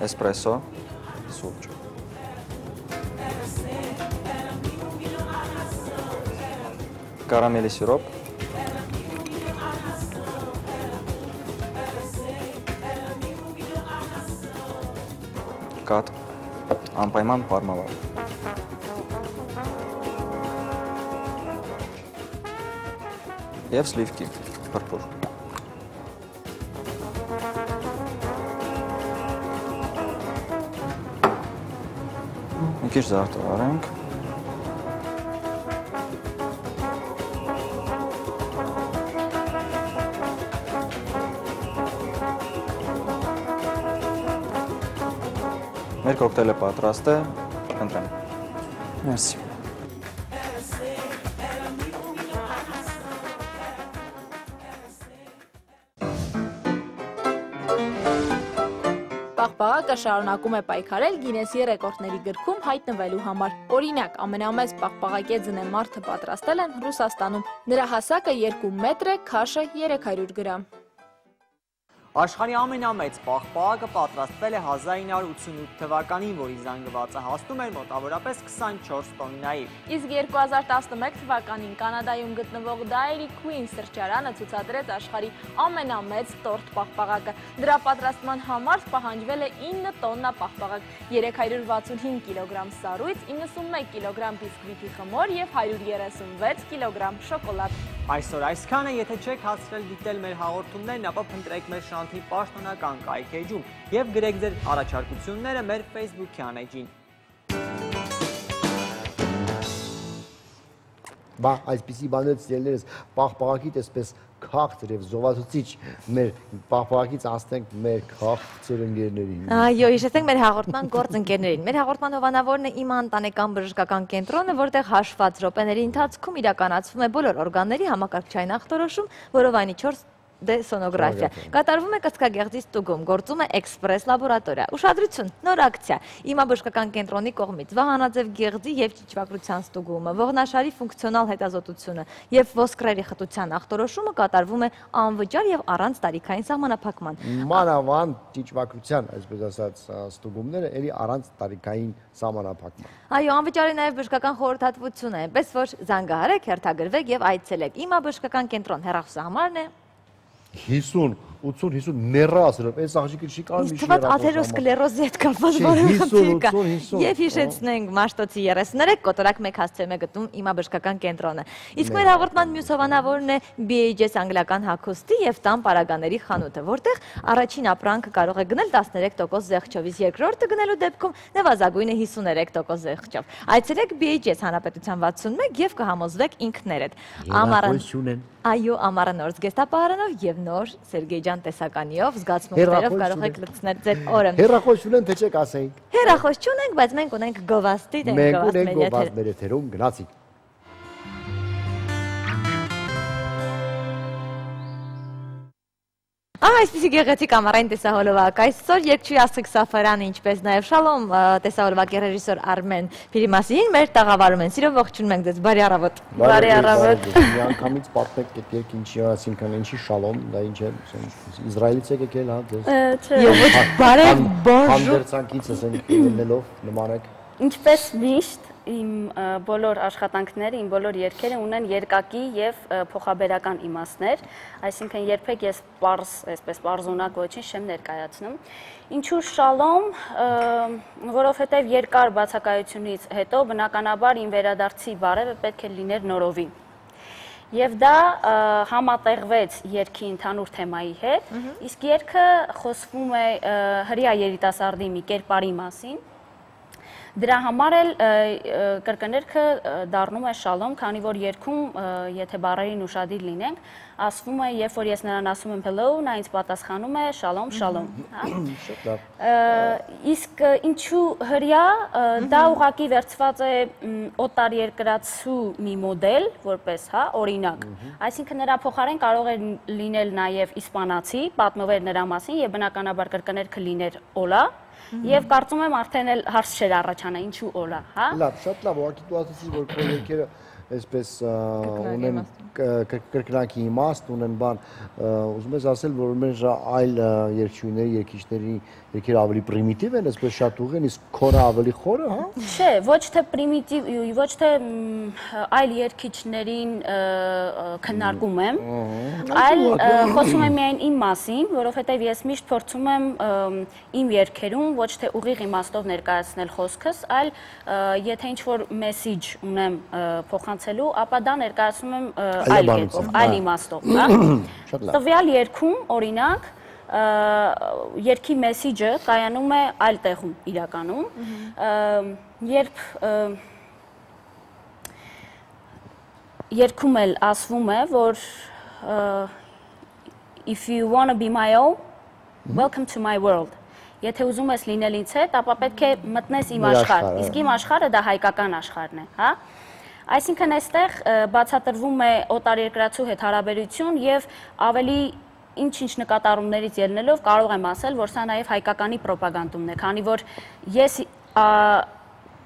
Speaker 9: Էսպրեսո, սուրճ։ Կարամելի սիրոպ։ Կաթ, անպայման պարմավար։ Եվ սլիվկի, պրպուր։ Մի քիչ զարդարենք։ Մեր կոկտեյլը պատրաստ է, ընտրեմ։ Մերսի։
Speaker 6: Պաղպաղակը շարունակում է պայքարել Գինեսի ռեկորդների գրքում հայտնվելու համար։ Օրինակ, ամենամեծ պաղպաղակե ձնե մարդը պատրաստել են Ռուսաստանում։ Նրա հասակը 2 մետր է, քաշը 300 գրամ։
Speaker 10: Աշխարհի ամենամեծ պաղպաղակը պատրաստվել է 1988 թվականին, որի զանգվածը հասնում էր մոտավորապես 24 տոննայի։
Speaker 6: Իսկ 2011 թվականին Կանադայում գտնվող Dairy Queen սրճարանը ցուցադրեց աշխարհի ամենամեծ տորտ պաղպաղակը։ Դրա պատրաստման համար պահանջվել է 9 տոննա պաղպաղակ, 365 կիլոգրամ սառույց, 91 կիլոգրամ բիսկվիտի խմոր եւ 136 կիլոգրամ շոկոլադ։
Speaker 10: Այսօր այսքանը, եթե չեք հասցրել դիտել մեր հաղորդումներն, ապա փնտրեք մեր շանթի պաշտոնական կայքեջում եւ գրեք ձեր առաջարկությունները մեր Facebook-յան էջին։
Speaker 4: բա այսպիսի բաներից ելներս պաղպաղակից այսպես քաղցր եւ զովացուցիչ մեր պաղպաղակից անցնենք մեր քաղցր ընկերներին։
Speaker 3: Այո, հիշեցենք մեր հաղորդման գործընկերներին։ Մեր հաղորդման հովանավորն է Իմ անտանեկան բժշկական կենտրոնը, որտեղ հաշված րոպեների ընթացքում իրականացվում է բոլոր օրգանների համակարգչային ախտորոշում, որով այնի 4D սոնոգրաֆիա։ Կատարվում է կցկագեղձի ստուգում, գործում է էքսպրես լաբորատորիա։ Ուշադրություն, նոր ակցիա։ Իմա բժշկական կենտրոնի կողմից վահանաձև գեղձի եւ ճիճվագրության ստուգումը, ողնաշարի ֆունկցիոնալ հետազոտությունը եւ ոսկրերի խտության ախտորոշումը կատարվում է անվճար եւ առանց տարիքային սահմանափակման։
Speaker 4: Մանավանդ ճիճվագրության, այսպես ասած, ստուգումները ելի առանց տարիքային սահմանափակման։
Speaker 3: Այո, անվճար է նաեւ բժշկական խորհրդատվությունը, այնպես որ զանգահարեք, հերթագրվեք եւ այցելեք։ Իմա բժշկական կենտրոն հեռախոսահամարն է
Speaker 4: 50 80-50 մեռասրով, այս աղջիկը չի կարող
Speaker 3: միշտ թվաց աթերոսկլերոզի հետ կապված բարոյական կա։ Եվ հիշեցնենք Մաշտոցի 33 կոտորակ 1 հասցեում է գտնում Իմա բժշկական կենտրոնը։ Իսկ մեր հաղորդման մյուս հովանավորն է BHS անգլիական հագուստի եւ տան պարագաների խանութը, որտեղ առաջին ապրանքը կարող է գնել 13% զեղչով, իսկ երկրորդը գնելու դեպքում նվազագույնը 53% զեղչով։ Այցելեք BHS Հանրապետության 61 եւ կհամոզվեք ինքներդ։ Այո, ամառը նոր զգեստապահարանով եւ նոր Սերգեյ ջան տեսականիով, զգացմունքներով կարող եք լցնել ձեր օրը։
Speaker 4: Հեռախոս չունեն, թե չեք ասեինք։
Speaker 3: Հեռախոս չունենք, բայց մենք ունենք գովազդի դեմ
Speaker 4: գովազդ։ Մենք ունենք գովազդ մեր եթերում, գնացինք։
Speaker 3: Այսպիսի գեղեցիկ ամառային տեսահոլովակ այսօր Երգչուհի Աստղիկ Սաֆարյանը, ինչպես նաև Շալոմ տեսահոլովակի ռեժիսոր Արմեն Փիրիմասյանին մեր տաղավարում են։ Սիրով ողջունում ենք ձեզ, բարի առավոտ։
Speaker 4: Բարի առավոտ։ Միանգամից պատմեք այդ երգ ինչի, այսինքն ինչի Շալոմ, դա ինչ է, Իսրայելից եք եկել, հա, ձեզ։
Speaker 3: Չէ, ոչ, բարև, բոնժուր։
Speaker 4: Հանդերձանքից ասենք ելնելով նմանեք։
Speaker 13: Ինչպես միշտ իմ բոլոր աշխատանքները, իմ բոլոր երգերը ունեն երկակի եւ փոխաբերական իմաստներ, այսինքն երբեք ես պարզ, այսպես պարզունակ ոչինչ չեմ ներկայացնում։ Ինչու Շալոմ, որովհետեւ երկար բացակայությունից հետո բնականաբար իմ վերադարձի բարևը պետք է լիներ նորովի։ Եվ դա համատեղվեց երգի ընդհանուր թեմայի հետ, իսկ երգը խոսվում է հրեա երիտասարդի մի կերպարի մասին։ Դրա համար էլ կրկներքը դառնում է Շալոմ, քանի որ երգում, եթե բառերին ուշադիր լինենք, ասվում է, երբ որ ես նրան ասում եմ hello, նա ինձ պատասխանում է շալոմ, շալոմ։ Իսկ ինչու հրեա, դա ուղղակի վերցված է օտարերկրացու մի մոդել, որպես, հա, օրինակ։ Այսինքն նրա փոխարեն կարող է լինել նաև իսպանացի, պատմվեր նրա մասին եւ բնականաբար կրկներքը լիներ օլա։ Եվ կարծում եմ արդեն էլ հարց չէր առաջանա, ինչու օլա, հա։
Speaker 4: Լավ, շատ լավ, ուղղակի դու ասացիր, որ քո երգերը այսպես ունեն կրկնակի իմաստ, ունեն բան, ուզում ես ասել, որ մեր այլ երգչուհիների, երգիչների երգերը ավելի պրիմիտիվ են, այսպես շատ ուղղ են, իսկ քոնը ավելի խորը, հա։
Speaker 13: Չէ, ոչ թե պրիմիտիվ, ոչ թե այլ երգիչներին քննարկում եմ, այլ խոսում եմ միայն իմ մասին, որովհետև ես միշտ փորձում եմ իմ երգերում ոչ թե ուղիղ իմաստով ներկայացնել խոսքս, այլ եթե ինչ-որ մեսիջ ունեմ փոխանցելու, ապա դա ներկայացնում եմ այլ կերպով, այլ իմաստով, հա։ Տվյալ երգում, օրինակ, երգի մեսիջը կայանում է այլ տեղում իրականում, երբ երգում էլ ասվում է, որ if you want to be my own, welcome to my world. Եթե ուզում ես լինել ինձ հետ, ապա պետք է մտնես իմ աշխարհ, իսկ իմ աշխարհը դա հայկական աշխարհն է, հա։ Այսինքն այստեղ բացատրվում է օտարերկրացու հետ հարաբերություն եւ ավելի ինչ-ինչ նկատառումներից ելնելով կարող եմ ասել, որ սա նաև հայկականի պրոպագանդումն է, քանի որ ես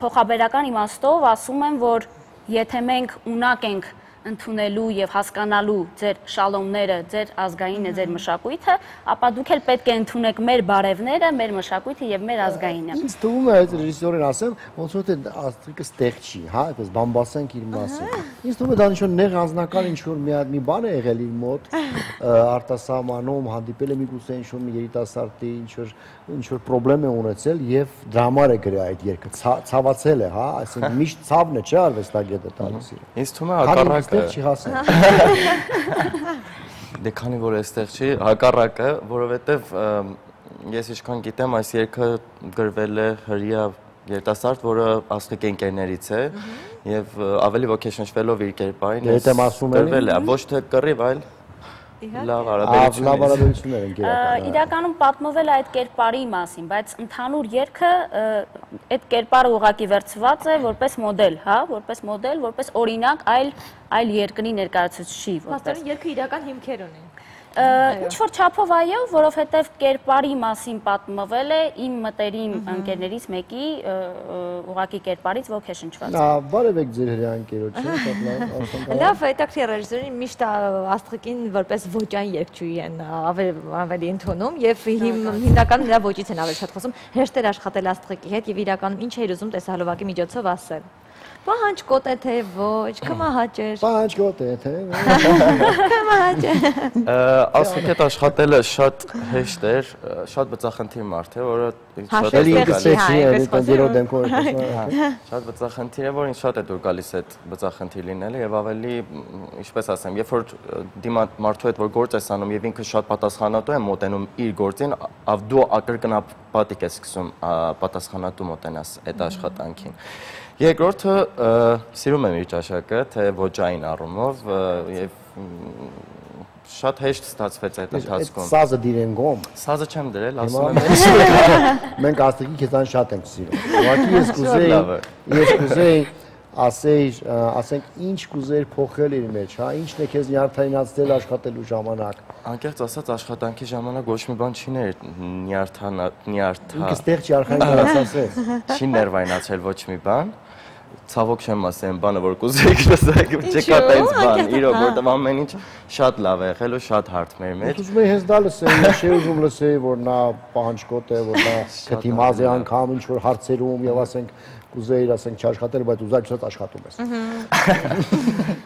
Speaker 13: փոխաբերական իմաստով ասում եմ, որ եթե մենք ունակ ենք ընդունելու եւ հասկանալու ձեր շալոմները, ձեր ազգայինը, ձեր մշակույթը, ապա դուք էլ պետք է ընդունեք մեր բարևները, մեր մշակույթը եւ մեր ազգայինը։
Speaker 4: Ինձ թվում է այդ ռեժիսորին ասեմ, ոնց որ թե Աստղիկը ստեղ չի, հա, այդպես բամբասենք իր մասին։ Ինձ թվում է դա ինչ-որ նեղ անձնական ինչ-որ մի բան է եղել իր մոտ, արտասահմանում հանդիպել է միգուցե ինչ-որ մի երիտասարդի, ինչ-որ պրոբլեմ է ունեցել եւ դրա համար է գրել այդ երգը, ցավացել է, հա, այսինքն միշտ ցավն է, չէ՞ արվեստագետը տալիս իր։
Speaker 9: Ինձ թվում է հակառակը
Speaker 4: չի հասել։
Speaker 9: Դե քանի որ այստեղ չի, հակառակը, որովհետև ես ինչքան գիտեմ, այս երգը գրվել է հրեա
Speaker 14: երիտասարդ, որը աստղիկ ընկերներից է եւ ավելի ոգեշնչվելով իր կերպարին
Speaker 4: դրվել
Speaker 14: է, ոչ թե կռիվ, այլ լավ
Speaker 4: հարաբերություններ են գերակայում։
Speaker 13: Իրականում պատմվել է այդ կերպարի մասին, բայց ընդհանուր երգը այդ կերպարը ուղղակի վերցված է որպես մոդել, հա, որպես մոդել, որպես օրինակ այլ երկրի ներկայացուցիչի,
Speaker 3: որպես երգը իրական հիմքեր ունի։
Speaker 13: Ինչ որ չափով այո, որովհետև կերպարի մասին պատմվել է իմ մտերիմ ընկերներից մեկի ուղղակի կերպարից ոգեշնչված։
Speaker 4: Բարևեք ձեր հրեանքերոջը,
Speaker 3: լավ, հետաքրքիր ռեժիսորին միշտ աստղիկին որպես ոճային երգչուհի են ավելի ընդունում եւ հիմնականում նրա ոճից են ավելի շատ խոսում։ Հեշտ էր աշխատել աստղիկի հետ եւ իրականում ինչ էր ուզում տեսահոլովակի միջոցով ասել։ Պահանջ կոտ է թե ոչ, կմահաճեր։
Speaker 4: Պահանջ կոտ է թե
Speaker 3: կմահաճեր։
Speaker 14: Աստղիկ հետ աշխատելը շատ հեշտ էր, շատ բծախնդիր մարդ է, որը շատ բծախնդիր է, որ ինձ շատ է դուր գալիս այդ բծախնդիր լինելը եւ ավելի, ինչպես ասեմ, երբ որ մարդու հետ որ գործ ես անում եւ ինքը շատ պատասխանատու է մոտենում իր գործին, դու ակրկնապատիկ ես սկսում պատասխանատու մոտենաս այդ աշխատանքին։ Երկրորդը սիրում եմ իր ճաշակը, թե ոճային առումով եւ շատ հեշտ ստացվեց այդ ընթացքում։
Speaker 4: Սազը դիրեն գոմ։
Speaker 14: Սազը չեմ դրել, ասում եմ։
Speaker 4: Մենք աստղիկի քեզան շատ ենք սիրում։ Ուղղակի ես կուզեի ասենք ինչ կուզեիր փոխել իր մեջ, հա, ինչն է քեզ նյարդայնացնել աշխատելու ժամանակ։
Speaker 14: Անկեղծ ասած աշխատանքի ժամանակ ոչ մի բան չի
Speaker 4: Ինքը ստեղ չի արխայնացած։
Speaker 14: Չի ներվայնացել ոչ մի բան։ Ցավոք չեմ ասել այն բանը, որ կուզեիք լսեք, չկա տենց բան, իրոք, որտեղ ամեն ինչ շատ լավ է եղել ու շատ հարթ մեր մեջ։
Speaker 4: Ուզում եմ հենց դա լսեի, չի ուզում լսեի, որ նա պահանջկոտ է, որ նա քթիմազ է անգամ ինչ որ հարցերում եւ ասենք կուզեիր ասենք չաշխատել, բայց ուզած աշխատում ես։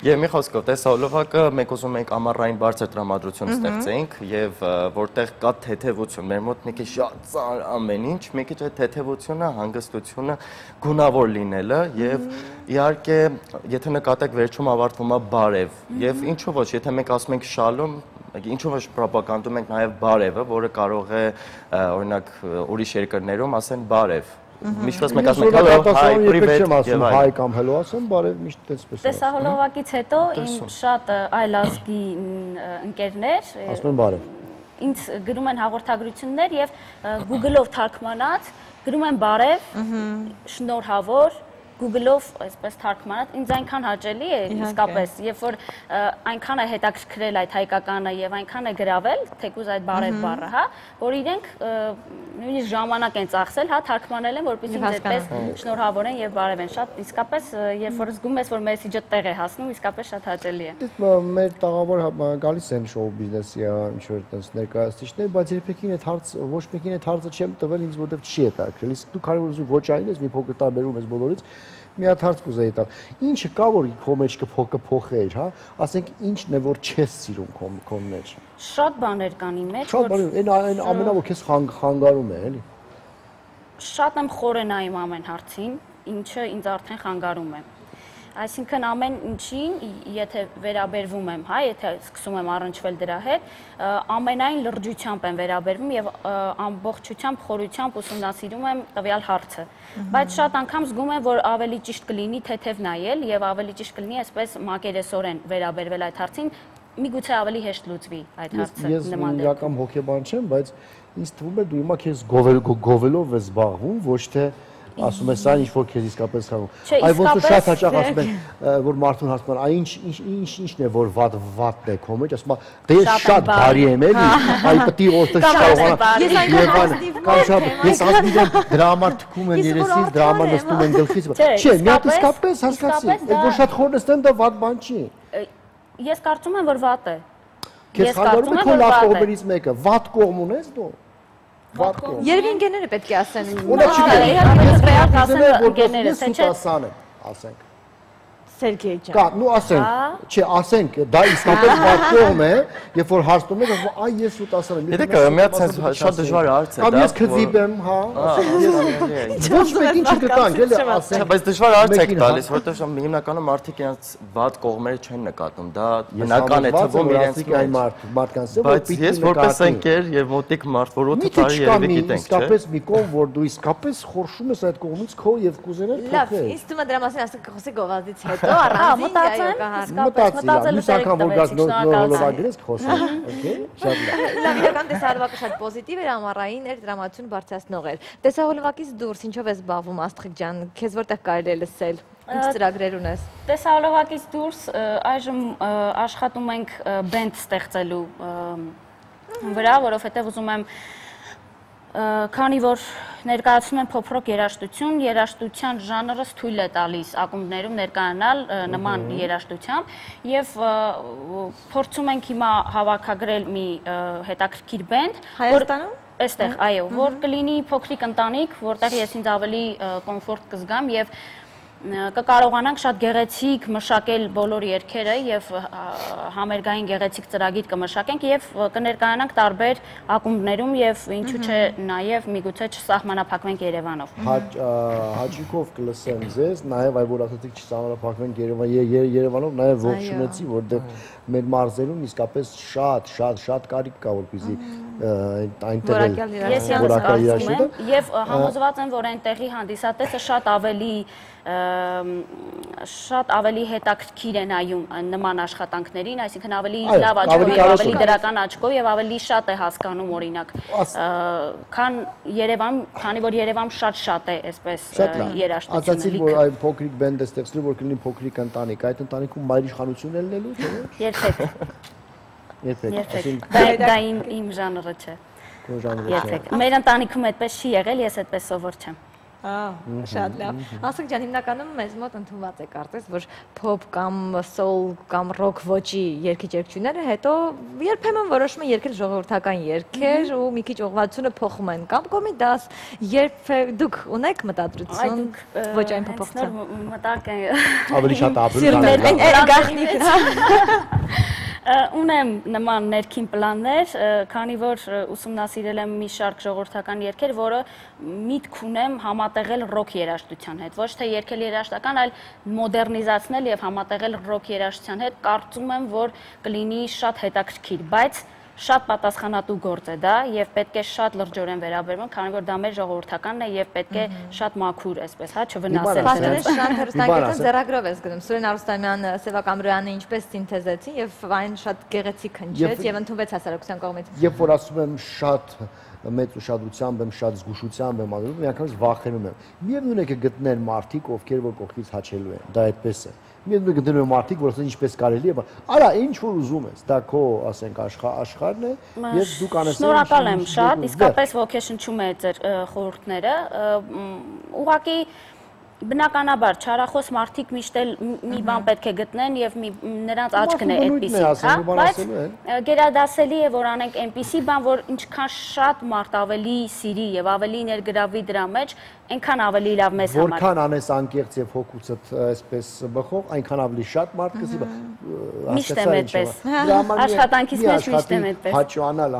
Speaker 14: Եվ մի խոսքով, տեսահոլովակը մենք ուզում ենք ամառային բարձր տրամադրություն ստեղծենք եւ որտեղ կա թեթևություն, մեր մոտ մի քիչ շատ ծանր ամեն ինչ, մի քիչ այդ թեթևությունը, հանգստությունը, գունավոր լինելը եւ իհարկե, եթե նկատեք վերջում ավարտվում է բարև եւ ինչու ոչ, եթե մենք ասում ենք շալոմ, ինչու ոչ պրոպագանդում ենք նաեւ բարևը, որը կարող է օրինակ ուրիշ երկրներում ասեն բարև։ Միշտ մենք ասում ենք հայ, պրիվետ եւ
Speaker 4: հայ կամ հելո ասեմ, բարև միշտ այդպես է։
Speaker 13: Տեսահոլովակից հետո իմ շատ այլ ազգի ընկերներ
Speaker 4: ասում են բարև։
Speaker 13: Ինձ գրում են հաղորդագրություններ եւ Google-ով թարգմանած գրում են բարև, շնորհավոր Google-ով այսպես թարգմանած ինձ այնքան հաճելի է իսկապես, երբ որ այնքան է հետաքրքրել այդ հայկականը եւ այնքան է գրավել, թեկուզ այդ բարև բառը, հա, որ իրենք նույնիսկ ժամանակ են ծախսել, հա, թարգմանել են, որպեսզի ինձ այդպես շնորհավոր են եւ բարև են, շատ իսկապես, երբ որ զգում ես, որ մեսեջը տեղ է հասնում, իսկապես շատ հաճելի է։
Speaker 4: Մեր տաղավար գալիս են շոու բիզնեսի ինչ որ այդպես ներկայացուցիչներ, բայց երբեք այդ հարց ոչ մեկին այդ հարցը չեմ տվել ինձ, որովհետեւ չի հետաքրքրել, իսկ դու կարող ես ոչային ես մի փոքր տարբերում ես բոլորից մի հատ հարց կուզեի տալ։ Ինչը կա որ քո մեջ կփոխեր, հա, ասենք ինչն է որ չես սիրում քո մեջ։
Speaker 13: Շատ բաներ կան իմ մեջ,
Speaker 4: որ այն ամենը որ քեզ խանգարում է, էլի։
Speaker 13: Շատ եմ խորենայում ամեն հարցին, ինչը ինձ արդեն խանգարում է։ Այսինքն ամեն ինչին, եթե վերաբերվում եմ, հա, եթե սկսում եմ առնչվել դրա հետ, ամենայն լրջությամբ եմ վերաբերվում եւ ամբողջությամբ խորությամբ ուսումնասիրում եմ տվյալ հարցը։ Բայց շատ անգամ զգում եմ, որ ավելի ճիշտ կլինի թեթև նայել եւ ավելի ճիշտ կլինի այսպես մակերեսորեն վերաբերվել այդ հարցին, միգուցե ավելի հեշտ լուծվի այդ հարցը նման դեպքում։
Speaker 4: Ես իրական հոգեբան չեմ, բայց ինձ թվում է դու հիմա քեզ գովելով ես զբաղվում, ոչ թե ասում ես այն ինչ որ քեզ իսկապես խաղում։ Այ ոնց որ շատ հաճախ ասում են որ մարդուն հարցնում են, այ ինչն է որ վատն է քո մեջ, ասում է դե ես շատ բարի եմ էլի, այ պետք է որտեղ չկարողանա։ Ես ազնիվ եմ, դրա համար թքում են երեսից, դրա համար նստում են գլխից։ Չէ, մի հատ իսկապես հասկացի, այդ որ շատ խոր նստեն դա վատ բան չի։
Speaker 13: Ես կարծում եմ որ վատ է։
Speaker 4: Քեզ խանգարում է քո լավ կողմերից մեկը, վատ կողմ ունես դու։
Speaker 3: Երևի ընկերները պետք է ասեն։
Speaker 13: Իհարկե ասեն ընկերները, թե չէ։
Speaker 4: Ասենք։
Speaker 3: Սերգեյ ջան։
Speaker 4: Կա, նու ասենք, չէ, ասենք, դա իսկապես վատ կողմ է, երբ որ հարցնում եք, այ ես ու տասան եմ։
Speaker 14: Դե կա, մի հատ շատ դժվար հարց է դա։
Speaker 4: Կամ ես քծիբ եմ, հա, ոչ մեկ ինչ կտանք, էլի ասենք։
Speaker 14: Բայց դժվար հարց եք տալիս, որովհետև հիմնականում մարդիկ իրենց վատ կողմերը չեն նկատում, դա բնական է թվում իրենց
Speaker 4: մարդկանց,
Speaker 14: բայց ես որպես ընկեր եւ մոտիկ մարդ, որ 8 տարի երևի գիտենք, չէ՞։
Speaker 4: Իսկապես մի կողմ, որ դու իսկապես խորշում ես այդ կողմից քո եւ կուզենալ փոխել։
Speaker 3: Լավ, ինձ թվում է դրա մասին ասենք խոսի գովազդից հետո առանձին
Speaker 4: մտածել, մյուս անգամ որ գաս նորովագրես խոսել, օքեյ, շատ լավ։
Speaker 3: Լավ, իրական տեսահոլովակը շատ պոզիտիվ էր, ամառային էր, դրամատուրգիան բարձրացնող էր։ Տեսահոլովակից դուրս ինչով ես զբաղվում, Աստղիկ ջան, քեզ որտեղ կարելի է լսել։ Ինչ ծրագրեր ունես։
Speaker 13: Տեսահոլովակից դուրս այժմ աշխատում ենք բենդ ստեղծելու վրա, որովհետև ուզում եմ քանի որ ներկայացնում են փոփրոկ երաժշտություն, երաժշտության ժանրը թույլ է տալիս ակումբներում ներկայանալ նման երաժշտությամբ եւ փորձում ենք հիմա հավաքագրել մի հետաքրքիր բենդ,
Speaker 3: Հայաստանում
Speaker 13: այստեղ, այո, որ կլինի փոքրիկ ընտանիք, որտեղ ես ինձ ավելի կոմֆորտ կզգամ եւ կկարողանանք շատ գեղեցիկ մշակել բոլոր երգերը եւ համերգային գեղեցիկ ծրագիր կմշակենք եւ կներկայանանք տարբեր ակումբներում եւ ինչու՞ չէ նաեւ միգուցե չսահմանափակվենք Երևանով։
Speaker 4: Հաճիկով կլսեմ ձեզ, նաեւ այ որ ասացիք չսահմանափակվենք Երևանով, նաեւ ողջունեցի, որտեղ մեր մարզերում իսկապես շատ կարիք կա որպեսզի այնտեղ
Speaker 13: որակյալ երաժշտություն եւ համոզված եմ, որ այնտեղի հանդիսատեսը շատ ավելի հետաքրքիր է նայում նման աշխատանքներին, այսինքն ավելի լավ աչքով եւ ավելի դրական աչքով եւ ավելի շատ է հասկանում օրինակ, քան Երևան, քանի որ Երևան շատ է այսպես երաժշտությունը։
Speaker 4: Ասացիք, որ այն փոքրիկ բենդ է ստեղծելու, որ կլինի փոքրիկ ընտանիք, այդ ընտանիքում մայրիշխանություն է լինելու, չէ՞։
Speaker 13: Երբեք։ Դա իմ ժանրը չէ։ Երբեք։ Մեր ընտանիքում այդպես չի եղել, ես այդպես սովոր չեմ։
Speaker 3: Շատ լավ։ Աստղիկ ջան, հիմնականում մեզ մոտ ընդունված է կարծես, որ փոփ կամ սոլ կամ ռոք ոճի երգիչերգությունները հետո երբեմն որոշում են երգել ժողովրդական երգեր ու մի քիչ ուղղվածությունը փոխում են կամ կոմի դաս, երբ դուք ունեք մտադրություն ոճային փոփոխության։
Speaker 13: Մտակ է։
Speaker 4: Ավելի շատ ապրել։
Speaker 13: Ունեմ նման ներքին պլաններ, քանի որ ուսումնասիրել եմ մի շարք ժողովրդական երգեր, որը միտք ունեմ համատեղել ռոք երաժշտության հետ, ոչ թե երգել երաժշտական, այլ մոդեռնիզացնել եւ համատեղել ռոք երաժշտության հետ, կարծում եմ, որ կլինի շատ հետաքրքիր, բայց շատ պատասխանատու գործ է դա եւ պետք է շատ լրջորեն վերաբերվում, քանի որ դա մեր ժողովրդականն է եւ պետք է շատ մաքուր, այսպես, հա, չվնասել
Speaker 3: դրանց։ Շատ հերոստանգերն ձեռագրով ես գնում։ Սուրեն Արուստամյան, Սևակ Ամրոյանը ինչպես սինթեզեցին եւ այն շատ գեղեցիկ հնչեց եւ ընդունվեց հասարակության կողմից։
Speaker 4: Երբ որ ասում եմ շատ մեծ ուշադրությամբ եմ, շատ զգուշությամբ եմ անում, միանգամից վախենում եմ։ Միևնույն է կգտնեն մարդիկ, ովքեր որ կողքից հաչելու են, դա այդպես է։ Միևնույն է գտնեն մարդիկ, որ ասեն ինչպես կարելի է, արա ինչ որ ուզում ես, դա քո, ասենք, աշխարհն է, եւ դու կանես։
Speaker 13: Շնորհակալ եմ շատ, իսկապես ոգեշնչում է ձեր խորհուրդները։ Ուղղակի բնականաբար չարախոս մարդիկ միշտ էլ մի բան պետք է գտնեն եւ նրանց աչքն է այդպիսին, հա, բայց գերադասելի է որ անենք այնպիսի բան, որ ինչքան շատ մարդ ավելի սիրի եւ ավելի ներգրավի դրա մեջ, այնքան ավելի լավ մեզ համար։
Speaker 4: Որքան անես անկեղծ եւ հոգուցդ այսպես բխող, այնքան ավելի շատ մարդ կսի։
Speaker 13: Միշտ եմ այդպես։ Աշխատանքից մեջ միշտ եմ այդպես։
Speaker 4: Հաճանալ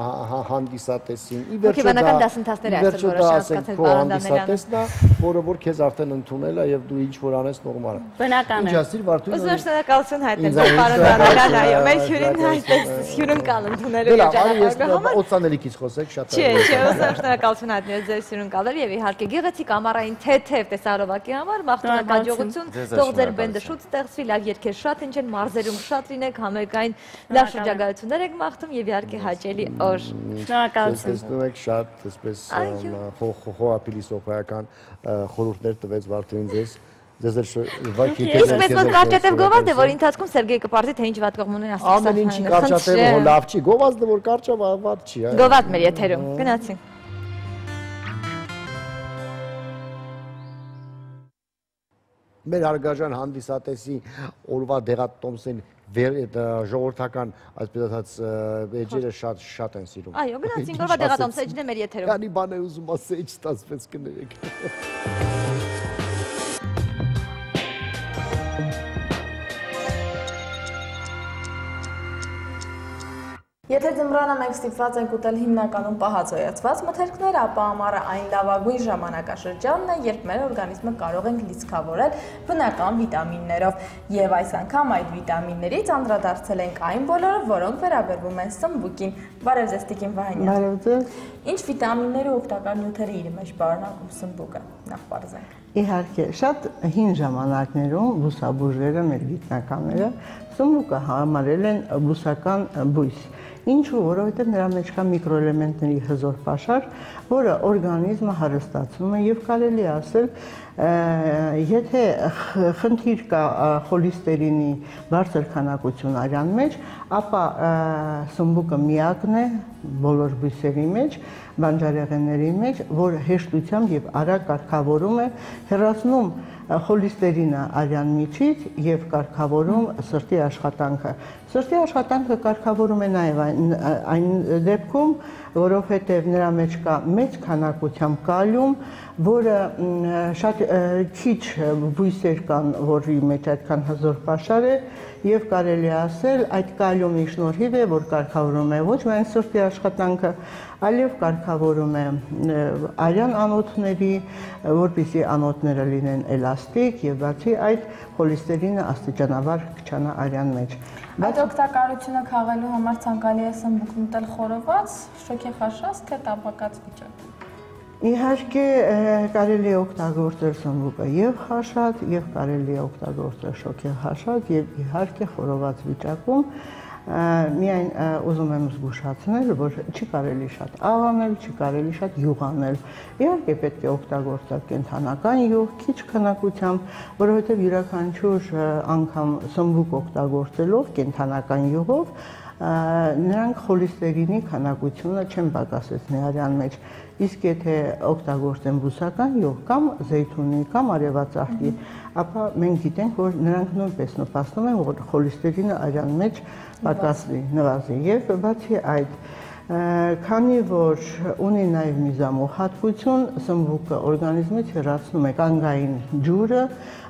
Speaker 4: հանդիսատեսին։
Speaker 3: Հոգեբանական դասընթացներ այսօր որոշ հասկացել
Speaker 4: հանդիսատեսն է, որը որ քեզ արդեն ընդունել է եւ դու ինչ որ անես նորմալ է։
Speaker 13: Բնական է։
Speaker 4: Ինչ ասիր Վարդուհի։
Speaker 3: Ուզում եմ շնորհակալություն հայտնել պարոն Դանելյան, այո, մեր հյուրին այդպես հյուրընկալ ընդունելու
Speaker 4: երջանկալու համար։ Օծանելիքից խոսեք շատ։
Speaker 3: Չէ, ուզում եմ շնորհակալություն հայտնել ձեր հյուրընկալել եւ իհարկե գեղեցիկ ամառային թեթև տեսահոլովակի համար մաղթում եմ հաջողություն, թող ձեր բենդը շուտ ստեղծվի, լավ երգեր շատ հնչեն, մարզերում շատ լինեք, համերգային լավ շրջագայություններ եք մաղթում եւ իհարկե հաճելի օր։
Speaker 13: Շնորհակալություն։
Speaker 4: Տեսնում եք շատ այսպես խոհապիլիսոփայական խորհուրդներ տվեց Վարդուհին ձեզ։ Ձեզ
Speaker 3: Իսկ մեզ մոտ կարճատև գովազդ է, որ ընթացքում Սերգեյ կպարզի, թե ինչ վատ կողմ ունեն ասած։
Speaker 4: Ամեն ինչի կարճատևը լավ չի, գովազդը որ կարճա վատ չի։
Speaker 3: Գովազդ մեր եթերում, գնացինք։
Speaker 4: Մեր հարգարժան հանդիսատեսի օրվա դեղատոմսին ժողովրդական, այսպես ասած, էջերը շատ են սիրում։
Speaker 3: Այո, գնացինք օրվա դեղատոմսը էջն է մեր եթերում։
Speaker 4: Քանի բան է ուզում ասել, ինչ ստացվեց կներեք։
Speaker 6: Եթե ձմռանը մենք ստիպված ենք ուտել հիմնականում պահածոյացված մթերքներ, ապա ամառը այն լավագույն ժամանակաշրջանն է, երբ մեր օրգանիզմը կարող ենք լիցքավորել բնական վիտամիններով, եւ այս անգամ այդ վիտամիններից անդրադարձել ենք այն բոլորը, որոնք վերաբերվում են սմբուկին։ Բարև ձեզ, Տիկին Վահանյան։
Speaker 15: Բարև ձեզ։
Speaker 6: Ինչ վիտամիններ ու օգտակար նյութեր իր մեջ պարունակում սմբուկը, նախ պարզենք։
Speaker 15: Իհարկե, շատ հին ժամանակներում բուսաբուժերը, մեր գիտնականները սմբուկը համարել են բուսական բույս։ Ինչու, որովհետև նրա մեջ կա միկրոէլեմենտների հզոր պաշար, որը օրգանիզմը հարստացնում է եւ կարելի ասել, եթե խնդիր կա խոլեստերինի բարձր քանակություն արյան մեջ, ապա սմբուկը միակն է բոլոր բույսերի մեջ, բանջարեղենների մեջ, որ հեշտությամբ եւ արագ կարգավորում է, հեռացնում խոլեստերինը արյան միջից եւ կարգավորում սրտի աշխատանքը։ Սրտի աշխատանքը կարգավորում է նաեւ այն դեպքում, որովհետեւ նրա մեջ կա մեծ քանակությամբ կալիում, որը շատ քիչ բույսեր կան, որի մեջ այդքան հզոր պաշար է, եւ կարելի ասել այդ կալիումի շնորհիվ է, որ կարգավորում է ոչ միայն սրտի աշխատանքը, այլև կարգավորում է արյան անոթների, որպեսզի անոթները լինեն էլաստիկ եւ բացի այդ խոլեստերինը աստիճանաբար կչանա արյան մեջ։
Speaker 6: Այդ օգտակարությունը քաղելու համար ցանկալի է սմբուկն ուտել խորոված, շոգեխաշած թե տապակած վիճակում։
Speaker 15: Իհարկե կարելի է օգտագործել սմբուկը եւ խաշած, եւ կարելի է օգտագործել շոգեխաշած եւ իհարկե խորոված վիճակում։ Միայն ուզում եմ զգուշացնել, որ չի կարելի շատ աղանել, չի կարելի շատ յուղանել։ Իհարկե պետք է օգտագործել կենդանական յուղ, քիչ քանակությամբ, որովհետև յուրաքանչյուր անգամ սմբուկ օգտագործելով կենդանական յուղով նրանք խոլեստերինի քանակությունը չեն պակասեցնի արյան մեջ։ Իսկ եթե օգտագործեն բուսական յուղ կամ զեյթունի կամ արևածաղկի, ապա մենք գիտենք, որ նրանք նույնպես նպաստում են, որ խոլեստերինը արյան մեջ պակասվի, նվազի։ Եվ բացի այդ, քանի որ ունի նաև միզամուղ հատկություն, սմբուկը օրգանիզմից հեռացնում է կանգային ջուրը,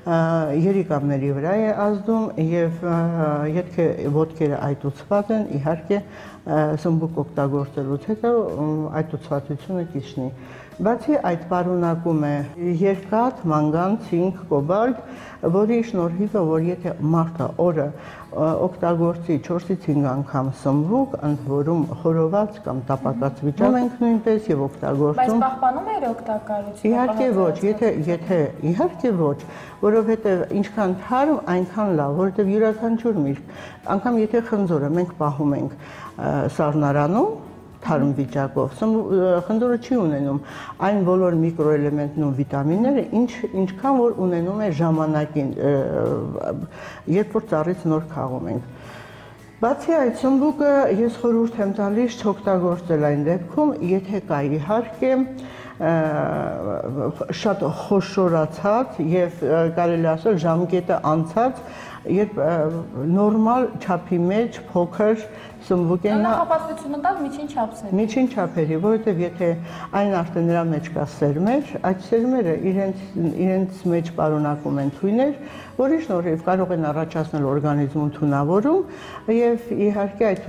Speaker 15: երիկամների վրա է ազդում եւ եթե ոտքերը այտուցված են, իհարկե սմբուկ օգտագործելուց հետո այտուցվածությունը կիջնի։ Բացի այդ պարունակում է երկաթ, մանգան, ցինկ, կոբալտ, որի շնորհիվ որ եթե մարդը օրը օգտագործի 4-ից 5 անգամ սմբուկ, ընդ որում խորոված կամ տապակած վիճակում ենք նույնպես եւ օգտագործում։
Speaker 6: Բայց պահպանում է իր օգտակարությունը։
Speaker 15: Իհարկե ոչ, իհարկե ոչ, որովհետեւ ինչքան թարմ, այնքան լավ, որովհետեւ յուրաքանչյուր միրգ, անգամ եթե խնձորը մենք պահում ենք սառնարանում թարմ վիճակով, խնձորը չի ունենում այն բոլոր միկրոէլեմենտն ու վիտամինները, ինչքան որ ունենում է ժամանակին, երբ որ ծառից նոր քաղում ենք։ Բացի այդ, սմբուկը ես խորհուրդ եմ տալիս չօգտագործել այն դեպքում, եթե կա իհարկե շատ խոշորացած եւ կարելի ասել ժամկետը անցած, երբ նորմալ չափի մեջ փոքր սմբուկենա
Speaker 6: նախապատվությունը տալ միջին չափսերի։
Speaker 15: Միջին չափերի, որովհետև եթե այն արդեն նրա մեջ կա սերմեր, այդ սերմերը իրենց մեջ պարունակում են թույներ, որի շնորհիվ կարող են առաջացնել օրգանիզմում թունավորում եւ իհարկե այդ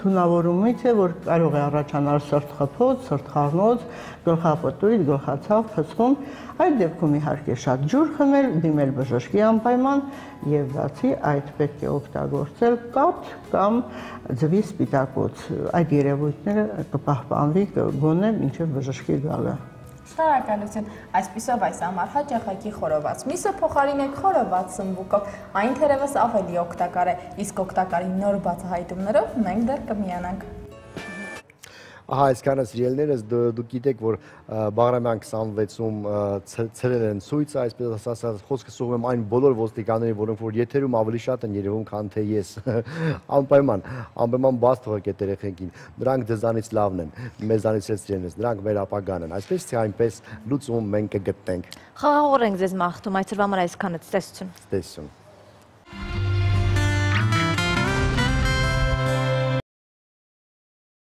Speaker 15: թունավորումից է որ կարող է առաջանալ սրտխփոց, սրտխառնոց, գլխապտույտ, գլխացավ, փսխում, այդ դեպքում իհարկե շատ ջուր խմել, դիմել բժշկի անպայման եւ բացի այդ պետք է օգտագործել կաթ կամ ձվի սպիտակոց։ Այդ երևույթները կպահպանվի գոնե մինչեւ բժշկի գալը։
Speaker 6: Շնորհակալություն։ Այսպիսով այս ամառ հաճախակի խորոված միսը փոխարինեք խորոված սմբուկով, այն թերևս ավելի օգտակար է, իսկ օգտակարի նոր բացահայտումներով մենք դեռ կմիանանք։
Speaker 4: Ահա այսքանը սիրելիներս դուք գիտեք, որ Բաղրամյան 26-ում ցրել են ցույցը, այսպես ասած, խոսքը սուղում եմ այն բոլոր ոստիկանների, որոնք որ եթերում ավելի շատ են երևում, քան թե ես։ Անպայման բաց թողեք այդ երեխեքին։ Նրանք դզանից լավն են, մեզանից էլ սիրելիներս, նրանք մեր ապագան են։ Այսպես թե այնպես լուծում մենք կգտնենք։
Speaker 3: Խաղաղորենք ձեզ մաղթում, այսօրվա համար այսքանը, ցտեսություն։
Speaker 4: Ցտեսություն։